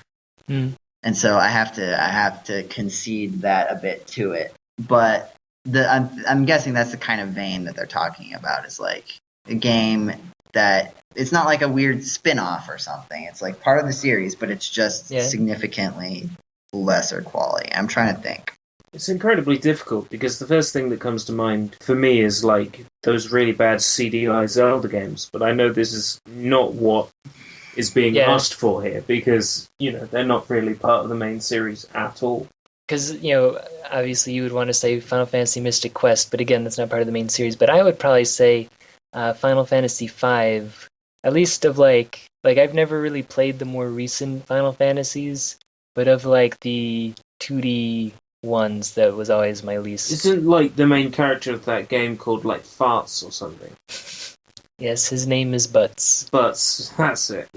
[SPEAKER 1] Mm.
[SPEAKER 2] And so I have to concede that a bit to it. But I'm guessing that's the kind of vein that they're talking about, is like a game that it's not like a weird spin-off or something. It's like part of the series, but it's just significantly lesser quality. I'm trying to think.
[SPEAKER 3] It's incredibly difficult because the first thing that comes to mind for me is like those really bad CDI Zelda games. But I know this is not what is being asked for here, because they're not really part of the main series at all.
[SPEAKER 1] Because obviously you would want to say Final Fantasy Mystic Quest, but again, that's not part of the main series. But I would probably say Final Fantasy V, at least of like I've never really played the more recent Final Fantasies, but of like the 2D ones, that was always my least.
[SPEAKER 3] Isn't like the main character of that game called like Farts or something?
[SPEAKER 1] Yes, his name is Butts.
[SPEAKER 3] Butts, that's it.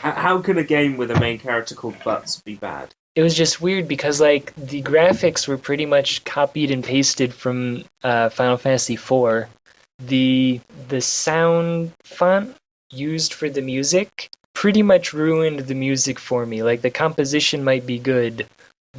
[SPEAKER 3] How can a game with a main character called Butts be bad?
[SPEAKER 1] It was just weird because like the graphics were pretty much copied and pasted from Final Fantasy IV. The sound font used for the music pretty much ruined the music for me. Like the composition might be good,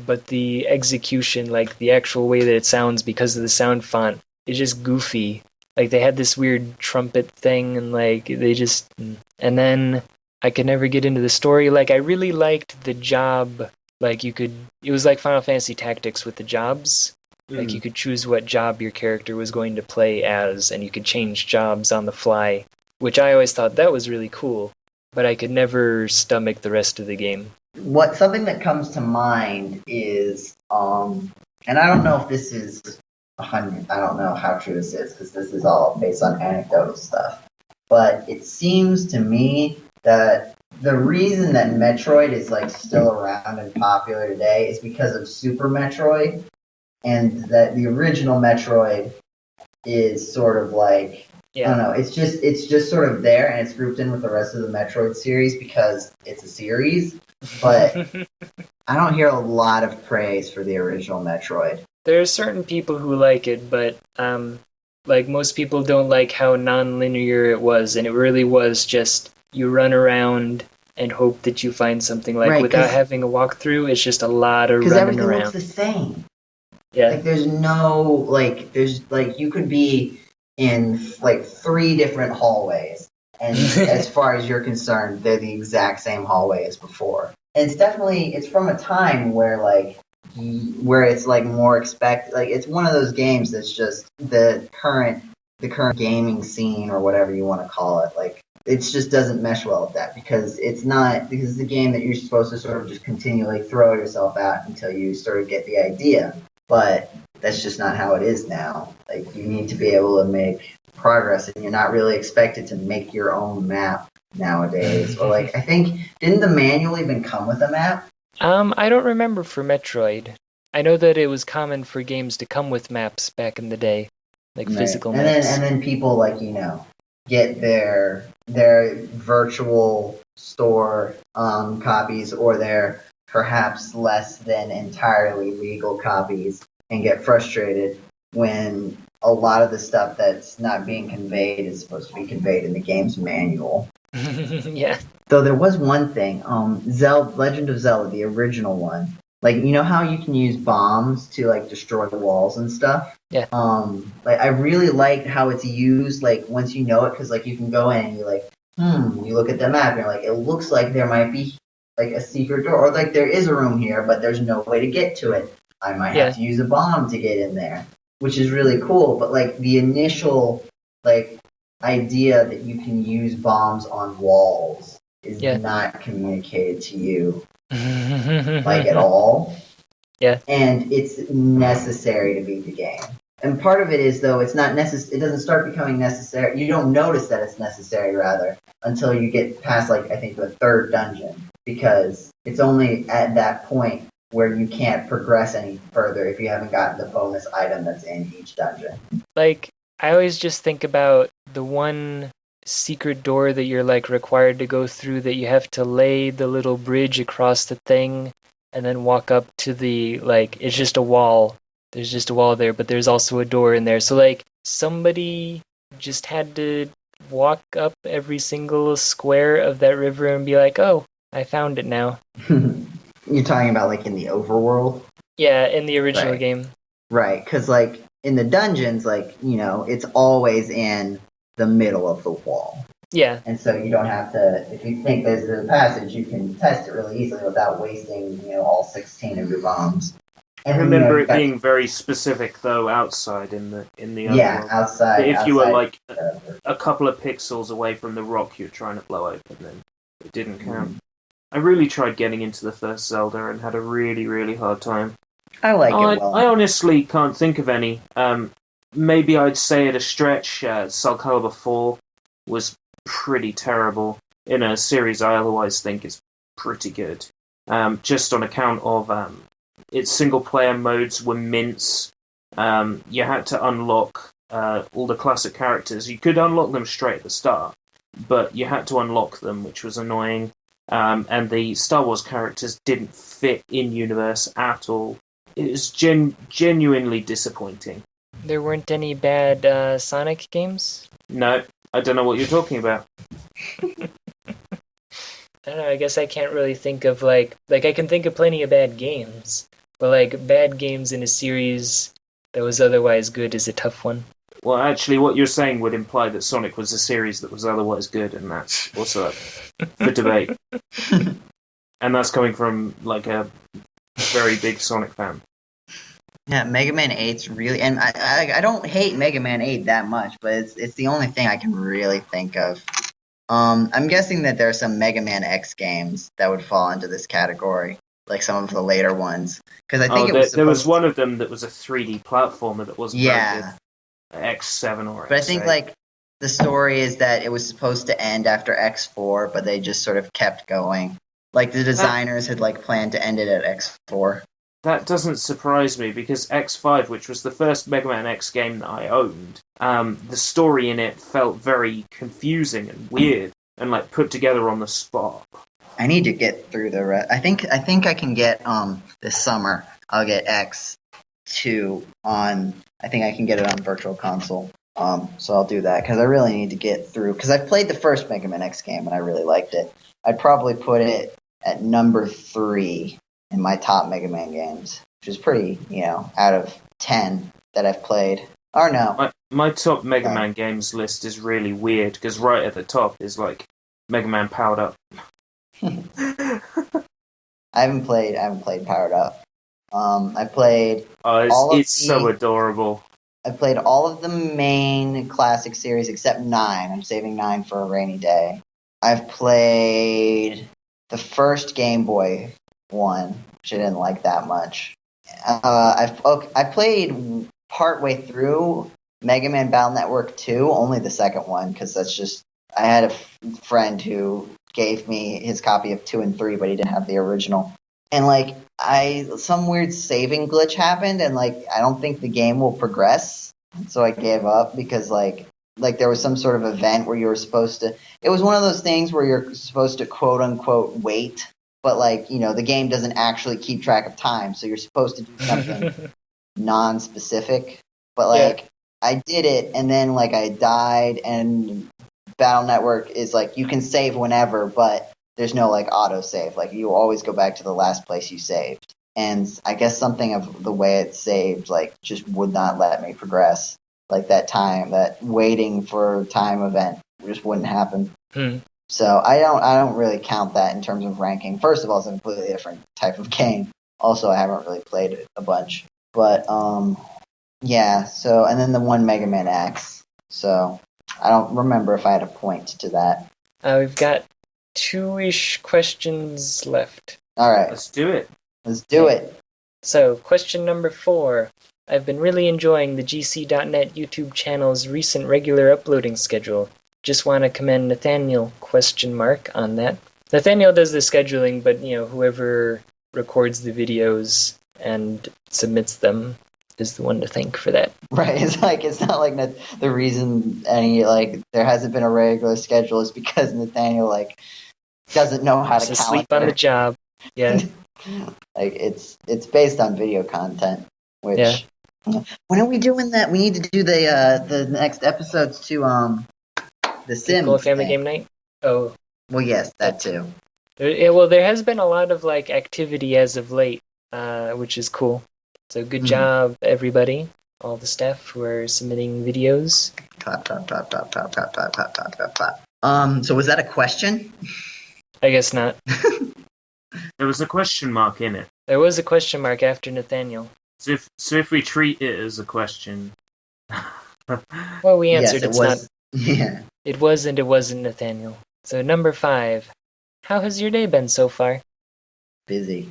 [SPEAKER 1] but the execution, like the actual way that it sounds because of the sound font, is just goofy. Like they had this weird trumpet thing, and like they just, and then I could never get into the story. Like I really liked the job. Like it was like Final Fantasy Tactics with the jobs. Like you could choose what job your character was going to play as, and you could change jobs on the fly, which I always thought that was really cool. But I could never stomach the rest of the game.
[SPEAKER 2] Something that comes to mind is, and I don't know if this is 100. I don't know how true this is, because this is all based on anecdotal stuff. But it seems to me that the reason that Metroid is like still around and popular today is because of Super Metroid, and that the original Metroid is sort of like, I don't know, it's just sort of there, and it's grouped in with the rest of the Metroid series because it's a series. But I don't hear a lot of praise for the original Metroid.
[SPEAKER 1] There are certain people who like it, but like most people don't like how non-linear it was, and it really was just you run around and hope that you find something, like without having a walkthrough. It's just a lot of running
[SPEAKER 2] everything
[SPEAKER 1] around.
[SPEAKER 2] Looks the same.
[SPEAKER 1] Yeah.
[SPEAKER 2] Like there's no you could be in like 3 different hallways, and as far as you're concerned, they're the exact same hallway as before. And it's from a time where it's like more expected. Like it's one of those games that's just the current gaming scene, or whatever you want to call it. Like it just doesn't mesh well with that, because it's a game that you're supposed to sort of just continually throw yourself at until you sort of get the idea. But that's just not how it is now. Like you need to be able to make progress, and you're not really expected to make your own map nowadays. Or like I think, didn't the manual even come with a map?
[SPEAKER 1] I don't remember for Metroid. I know that it was common for games to come with maps back in the day, like physical maps.
[SPEAKER 2] And then people get their virtual store copies, or their perhaps less than entirely legal copies, and get frustrated when a lot of the stuff that's not being conveyed is supposed to be conveyed in the game's manual.
[SPEAKER 1] Yeah.
[SPEAKER 2] Though there was one thing, Legend of Zelda, the original one, like you know how you can use bombs to like destroy the walls and stuff?
[SPEAKER 1] Yeah.
[SPEAKER 2] Like I really liked how it's used, like once you know it, because like you can go in and you're like, you look at the map and you're like, it looks like there might be like a secret door, or like there is a room here, but there's no way to get to it. I might have to use a bomb to get in there, which is really cool. But like the initial like idea that you can use bombs on walls is not communicated to you like at all.
[SPEAKER 1] Yeah.
[SPEAKER 2] And it's necessary to beat the game. And part of it is, though, it's not necessary. It doesn't start becoming necessary. You don't notice that it's necessary, rather, until you get past, like, I think the 3rd dungeon, because it's only at that point where you can't progress any further if you haven't gotten the bonus item that's in each dungeon.
[SPEAKER 1] Like, I always just think about the one secret door that you're like required to go through, that you have to lay the little bridge across the thing and then walk up to the, like, it's just a wall. There's just a wall there, but there's also a door in there. So like somebody just had to walk up every single square of that river and be like, oh, I found it now.
[SPEAKER 2] You're talking about like in the overworld?
[SPEAKER 1] Yeah, in the original
[SPEAKER 2] Right.
[SPEAKER 1] game.
[SPEAKER 2] Right, because like in the dungeons, like, it's always in the middle of the wall.
[SPEAKER 1] Yeah.
[SPEAKER 2] And so you don't have to, if you think there's a passage, you can test it really easily without wasting, all 16 of your bombs.
[SPEAKER 3] I remember it being very specific though outside in the
[SPEAKER 2] Yeah,
[SPEAKER 3] overworld.
[SPEAKER 2] outside.
[SPEAKER 3] If you were like
[SPEAKER 2] uh,
[SPEAKER 3] a couple of pixels away from the rock you're trying to blow open, then it didn't count. I really tried getting into the first Zelda and had a really, really hard time.
[SPEAKER 2] I like it well.
[SPEAKER 3] I honestly can't think of any. Maybe I'd say at a stretch, Soul Calibur 4 was pretty terrible in a series I otherwise think is pretty good. Just on account of its single-player modes were mince. You had to unlock all the classic characters. You could unlock them straight at the start, but you had to unlock them, which was annoying. And the Star Wars characters didn't fit in-universe at all. It was genuinely disappointing.
[SPEAKER 1] There weren't any bad Sonic games?
[SPEAKER 3] No, I don't know what you're talking about.
[SPEAKER 1] I don't know, I guess I can't really think of, like I can think of plenty of bad games, but, like, bad games in a series that was otherwise good is a tough one.
[SPEAKER 3] Well, actually, what you're saying would imply that Sonic was a series that was otherwise good, and that's also up for debate. And that's coming from, like, a very big Sonic fan.
[SPEAKER 2] Yeah, Mega Man 8's really, and I don't hate Mega Man 8 that much, but it's the only thing I can really think of. I'm guessing that there are some Mega Man X games that would fall into this category, like some of the later ones. Because I think
[SPEAKER 3] there was one of them that was a 3D platformer that wasn't very good. X7 or X8.
[SPEAKER 2] But I think, like, the story is that it was supposed to end after X4, but they just sort of kept going. Like, the designers had, like, planned to end it at X4.
[SPEAKER 3] That doesn't surprise me, because X5, which was the first Mega Man X game that I owned, the story in it felt very confusing and weird, and, like, put together on the spot.
[SPEAKER 2] I need to get through the rest. I think I can get, this summer, I'll get X2 on, I think I can get it on Virtual Console. So I'll do that, because I really need to get through, because I played the first Mega Man X game, and I really liked it. I'd probably put it at number 3 in my top Mega Man games, which is pretty, out of 10 that I've played. Or no.
[SPEAKER 3] My top Mega Man games list is really weird, because right at the top is, like, Mega Man Powered Up.
[SPEAKER 2] I haven't played Powered Up. I played
[SPEAKER 3] it's so adorable.
[SPEAKER 2] I played all of the main classic series except 9. I'm saving 9 for a rainy day. I've played the first Game Boy one, which I didn't like that much. I played partway through Mega Man Battle Network 2, only the second one, because that's just, I had a friend who gave me his copy of 2 and 3, but he didn't have the original. And, like, some weird saving glitch happened, and, like, I don't think the game will progress, so I gave up, because, like there was some sort of event where you were supposed to, it was one of those things where you're supposed to quote-unquote wait, but, like, the game doesn't actually keep track of time, so you're supposed to do something non-specific. But, like, I did it, and then, like, I died, and Battle Network is, like, you can save whenever, but there's no, like, auto-save. Like, you always go back to the last place you saved. And I guess something of the way it saved, like, just would not let me progress. Like, that waiting for time event just wouldn't happen. So I don't really count that in terms of ranking. First of all, it's a completely different type of game. Also, I haven't really played it a bunch. But, yeah, so, and then the one Mega Man X. So, I don't remember if I had a point to that.
[SPEAKER 1] We've got 2-ish questions left.
[SPEAKER 2] Alright.
[SPEAKER 3] Let's do it.
[SPEAKER 1] So, question number 4. I've been really enjoying the GC.net YouTube channel's recent regular uploading schedule. Just want to commend Nathaniel, ? On that. Nathaniel does the scheduling, but, whoever records the videos and submits them is the one to thank for that.
[SPEAKER 2] Right, it's not like the reason there hasn't been a regular schedule is because Nathaniel, doesn't know how to calendar.
[SPEAKER 1] Sleep on the job. Yeah.
[SPEAKER 2] It's based on video content, which when are we doing that? We need to do the next episodes to the Sims
[SPEAKER 1] Family Game Night. Oh,
[SPEAKER 2] well, yes, that too.
[SPEAKER 1] Well, there has been a lot of like activity as of late, which is cool. So good job, everybody, all the staff who are submitting videos.
[SPEAKER 2] Clap, clap, clap, clap, clap, clap, clap, clap, clap, clap, clap. So was that a question?
[SPEAKER 1] I guess not.
[SPEAKER 3] There was a question mark in it.
[SPEAKER 1] There was a question mark after Nathaniel.
[SPEAKER 3] So if we treat it as a question,
[SPEAKER 1] Well, we answered
[SPEAKER 2] Yes, it
[SPEAKER 1] it's
[SPEAKER 2] was.
[SPEAKER 1] not.
[SPEAKER 2] Yeah.
[SPEAKER 1] It was and it wasn't Nathaniel. So number 5. How has your day been so far?
[SPEAKER 2] Busy.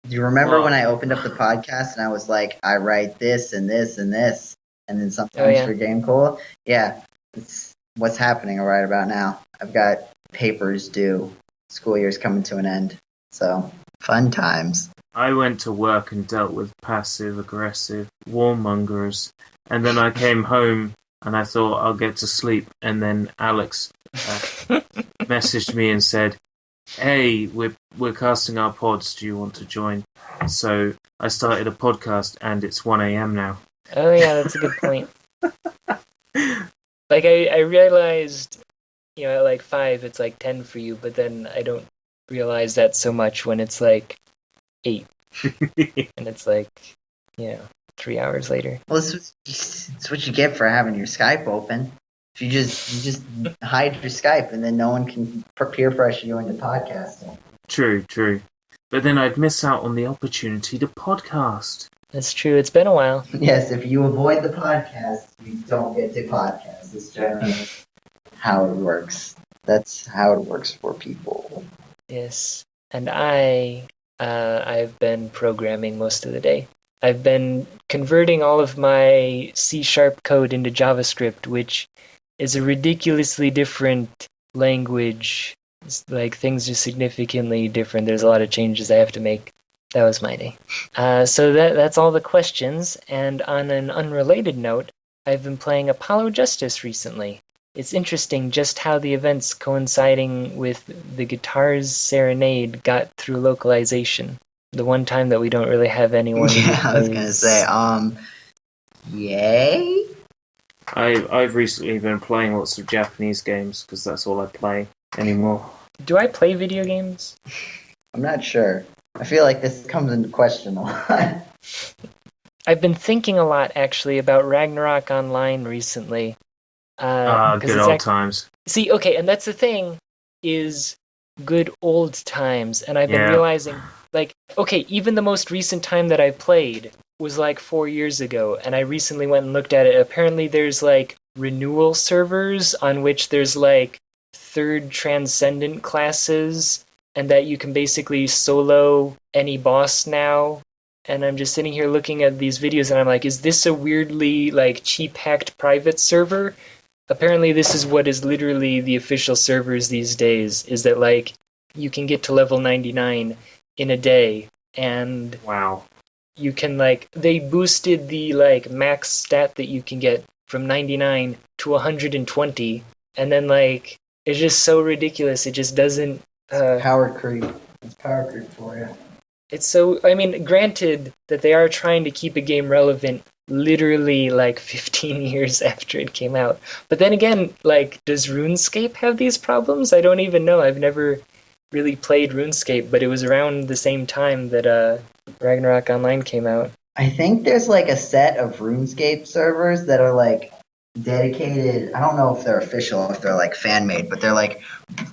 [SPEAKER 2] Do you remember
[SPEAKER 3] Wow.
[SPEAKER 2] when I opened up the podcast and I was like, I write this and this and this, and then sometimes
[SPEAKER 1] yeah.
[SPEAKER 2] for GameCola? Yeah, it's what's happening right about now. I've got papers due. School year's coming to an end. So, fun times.
[SPEAKER 3] I went to work and dealt with passive-aggressive warmongers, and then I came home and I thought I'll get to sleep, and then Alex messaged me and said, "Hey, we're casting our pods. Do you want to join?" So I started a podcast, and it's 1 a.m. now.
[SPEAKER 1] Oh yeah, that's a good point. Like I realized, at like 5 it's like 10 for you, but then I don't realize that so much when it's like 8 and it's like 3 hours later.
[SPEAKER 2] Well, it's what you get for having your Skype open. If you just hide your Skype and then no one can peer pressure you into podcasting.
[SPEAKER 3] True. But then I'd miss out on the opportunity to podcast.
[SPEAKER 1] That's true. It's been a while.
[SPEAKER 2] Yes, if you avoid the podcast, you don't get to podcast. It's generally how it works. That's how it works for people.
[SPEAKER 1] Yes, and I've been programming most of the day. I've been converting all of my C# code into JavaScript, which is a ridiculously different language. It's like things are significantly different. There's a lot of changes I have to make. That was my day. So that's all the questions. And on an unrelated note, I've been playing Apollo Justice recently. It's interesting just how the events coinciding with the Guitar's Serenade got through localization. The one time that we don't really have anyone.
[SPEAKER 2] Yeah, I was gonna say, yay?
[SPEAKER 3] I've recently been playing lots of Japanese games because that's all I play anymore.
[SPEAKER 1] Do I play video games?
[SPEAKER 2] I'm not sure. I feel like this comes into question a lot.
[SPEAKER 1] I've been thinking a lot actually about Ragnarok Online recently.
[SPEAKER 3] Good old times.
[SPEAKER 1] See, okay, and that's the thing, is good old times. And I've been realizing, like, okay, even the most recent time that I played was like 4 years ago, and I recently went and looked at it. Apparently there's like renewal servers on which there's like 3rd transcendent classes, and that you can basically solo any boss now. And I'm just sitting here looking at these videos and I'm like, is this a weirdly like cheap hacked private server? Apparently this is what is literally the official servers these days, is that like you can get to level 99 in a day, and
[SPEAKER 3] wow,
[SPEAKER 1] you can like, they boosted the like max stat that you can get from 99 to 120, and then like it's just so ridiculous. It just doesn't
[SPEAKER 2] Power creep. It's power creep for you.
[SPEAKER 1] It's so, I mean, granted that they are trying to keep a game relevant literally like 15 years after it came out. But then again, like, does RuneScape have these problems? I don't even know. I've never really played RuneScape, but it was around the same time that Ragnarok Online came out.
[SPEAKER 2] I think there's like a set of RuneScape servers that are like dedicated. I don't know if they're official, if they're like fan made, but they're like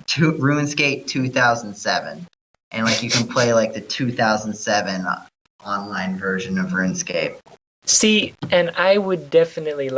[SPEAKER 2] RuneScape 2007. And like you can play like the 2007 online version of RuneScape.
[SPEAKER 1] See, and I would definitely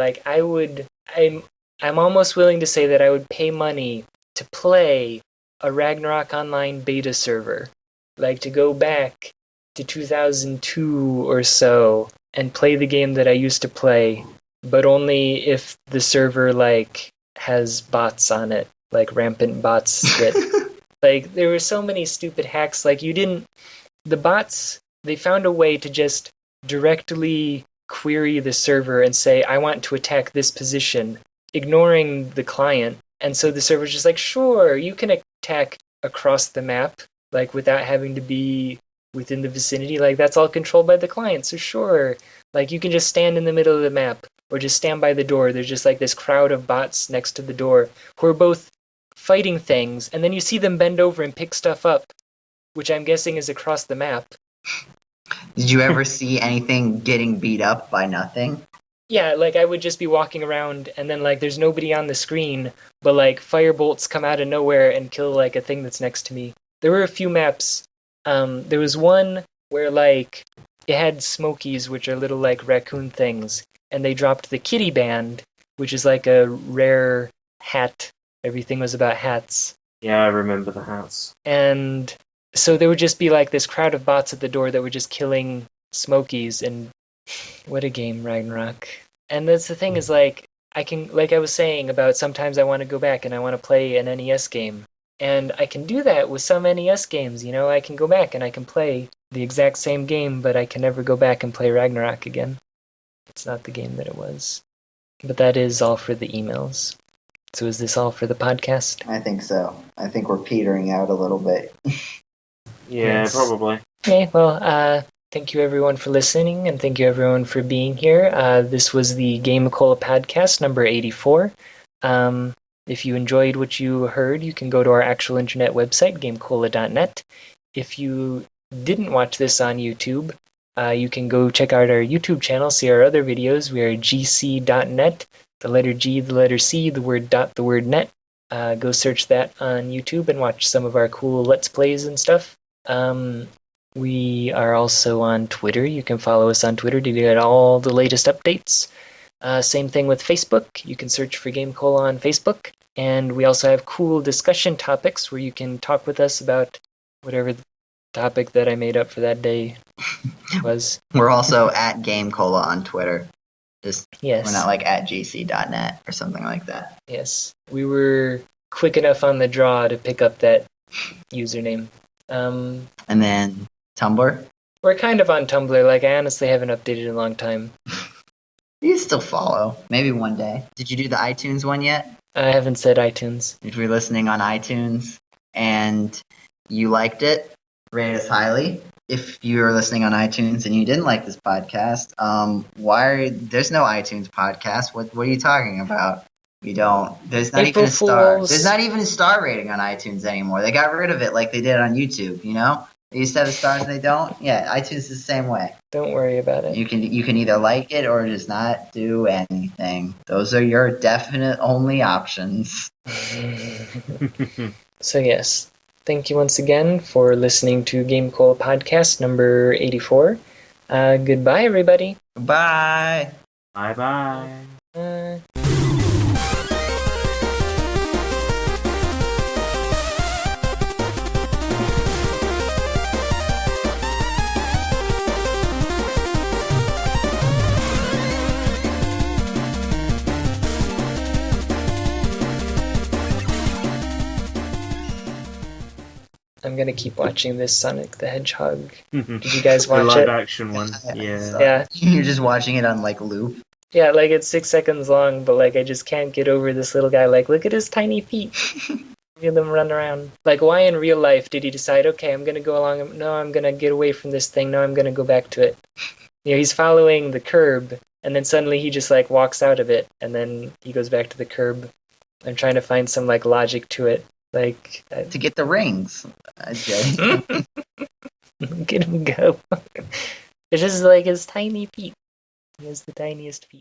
[SPEAKER 1] I'm almost willing to say that I would pay money to play a Ragnarok Online beta server. Like to go back to 2002 or so and play the game that I used to play, but only if the server like has bots on it, like rampant bots that like there were so many stupid hacks. Like the bots, they found a way to just directly query the server and say, I want to attack this position, ignoring the client. And so the server's just like, sure, you can attack across the map, like without having to be within the vicinity. Like that's all controlled by the client. So sure, like you can just stand in the middle of the map or just stand by the door. There's just like this crowd of bots next to the door who are both fighting things, and then you see them bend over and pick stuff up, which I'm guessing is across the map.
[SPEAKER 2] Did you ever see anything getting beat up by nothing?
[SPEAKER 1] Yeah, like I would just be walking around and then like there's nobody on the screen, but like fire bolts come out of nowhere and kill like a thing that's next to me. There were a few maps. There was one where like it had smokies, which are little like raccoon things, and they dropped the kitty band, which is like a rare hat. Everything was about hats.
[SPEAKER 3] Yeah, I remember the hats.
[SPEAKER 1] And so there would just be like this crowd of bots at the door that were just killing smokies, and what a game, Ragnarok. And that's the thing is like I can, like I was saying about sometimes I want to go back and I want to play an NES game. And I can do that with some NES games, you know, I can go back and I can play the exact same game, but I can never go back and play Ragnarok again. It's not the game that it was. But that is all for the emails. So is this all for the podcast?
[SPEAKER 2] I think so. I think we're petering out a little bit.
[SPEAKER 3] Yeah,
[SPEAKER 1] Yes.
[SPEAKER 3] probably.
[SPEAKER 1] Okay, well, thank you everyone for listening, and thank you everyone for being here. This was the GameCola Podcast number 84. If you enjoyed what you heard, you can go to our actual internet website, gamecola.net. If you didn't watch this on YouTube, you can go check out our YouTube channel, see our other videos. We are gc.net, the letter G, the letter C, the word dot, the word net. Go search that on YouTube and watch some of our cool Let's Plays and stuff. We are also on Twitter. You can follow us on Twitter to get all the latest updates. Same thing with Facebook. You can search for GameCola on Facebook. And we also have cool discussion topics where you can talk with us about whatever the topic that I made up for that day was.
[SPEAKER 2] We're also at GameCola on Twitter. Just
[SPEAKER 1] Yes.
[SPEAKER 2] We're not like at gc.net or something like that.
[SPEAKER 1] Yes. We were quick enough on the draw to pick up that username.
[SPEAKER 2] And then Tumblr.
[SPEAKER 1] We're kind of on Tumblr. Like, I honestly haven't updated in a long time.
[SPEAKER 2] You still follow. Maybe one day. Did you do the iTunes one yet?
[SPEAKER 1] I haven't said iTunes.
[SPEAKER 2] If you're listening on iTunes and you liked it, rate us highly. If you're listening on iTunes and you didn't like this podcast, there's no iTunes podcast. What are you talking about? You don't. There's not
[SPEAKER 1] April
[SPEAKER 2] even a star.
[SPEAKER 1] Fools.
[SPEAKER 2] There's not even a star rating on iTunes anymore. They got rid of it like they did on YouTube, you know? They used to have the stars and they don't. Yeah, iTunes is the same way.
[SPEAKER 1] Don't worry about it.
[SPEAKER 2] You can either like it or just not do anything. Those are your definite only options.
[SPEAKER 1] So yes, thank you once again for listening to GameCola Podcast number 84. Goodbye, everybody.
[SPEAKER 2] Bye.
[SPEAKER 3] Bye-bye.
[SPEAKER 1] I'm gonna keep watching this Sonic the Hedgehog. Did you guys
[SPEAKER 3] The
[SPEAKER 1] watch
[SPEAKER 3] live
[SPEAKER 1] it?
[SPEAKER 3] action one. Yeah.
[SPEAKER 1] Yeah.
[SPEAKER 2] You're just watching it on like loop.
[SPEAKER 1] Yeah, like it's 6 seconds long, but like I just can't get over this little guy. Like, look at his tiny feet. Look at them run around. Like, why in real life did he decide, okay, I'm gonna go along, no, I'm gonna get away from this thing, no, I'm gonna go back to it. You know, he's following the curb, and then suddenly he just like walks out of it, and then he goes back to the curb. I'm trying to find some like logic to it. Like,
[SPEAKER 2] To get the rings. Jay.
[SPEAKER 1] get him go. It's just like his tiny feet. He has the tiniest feet.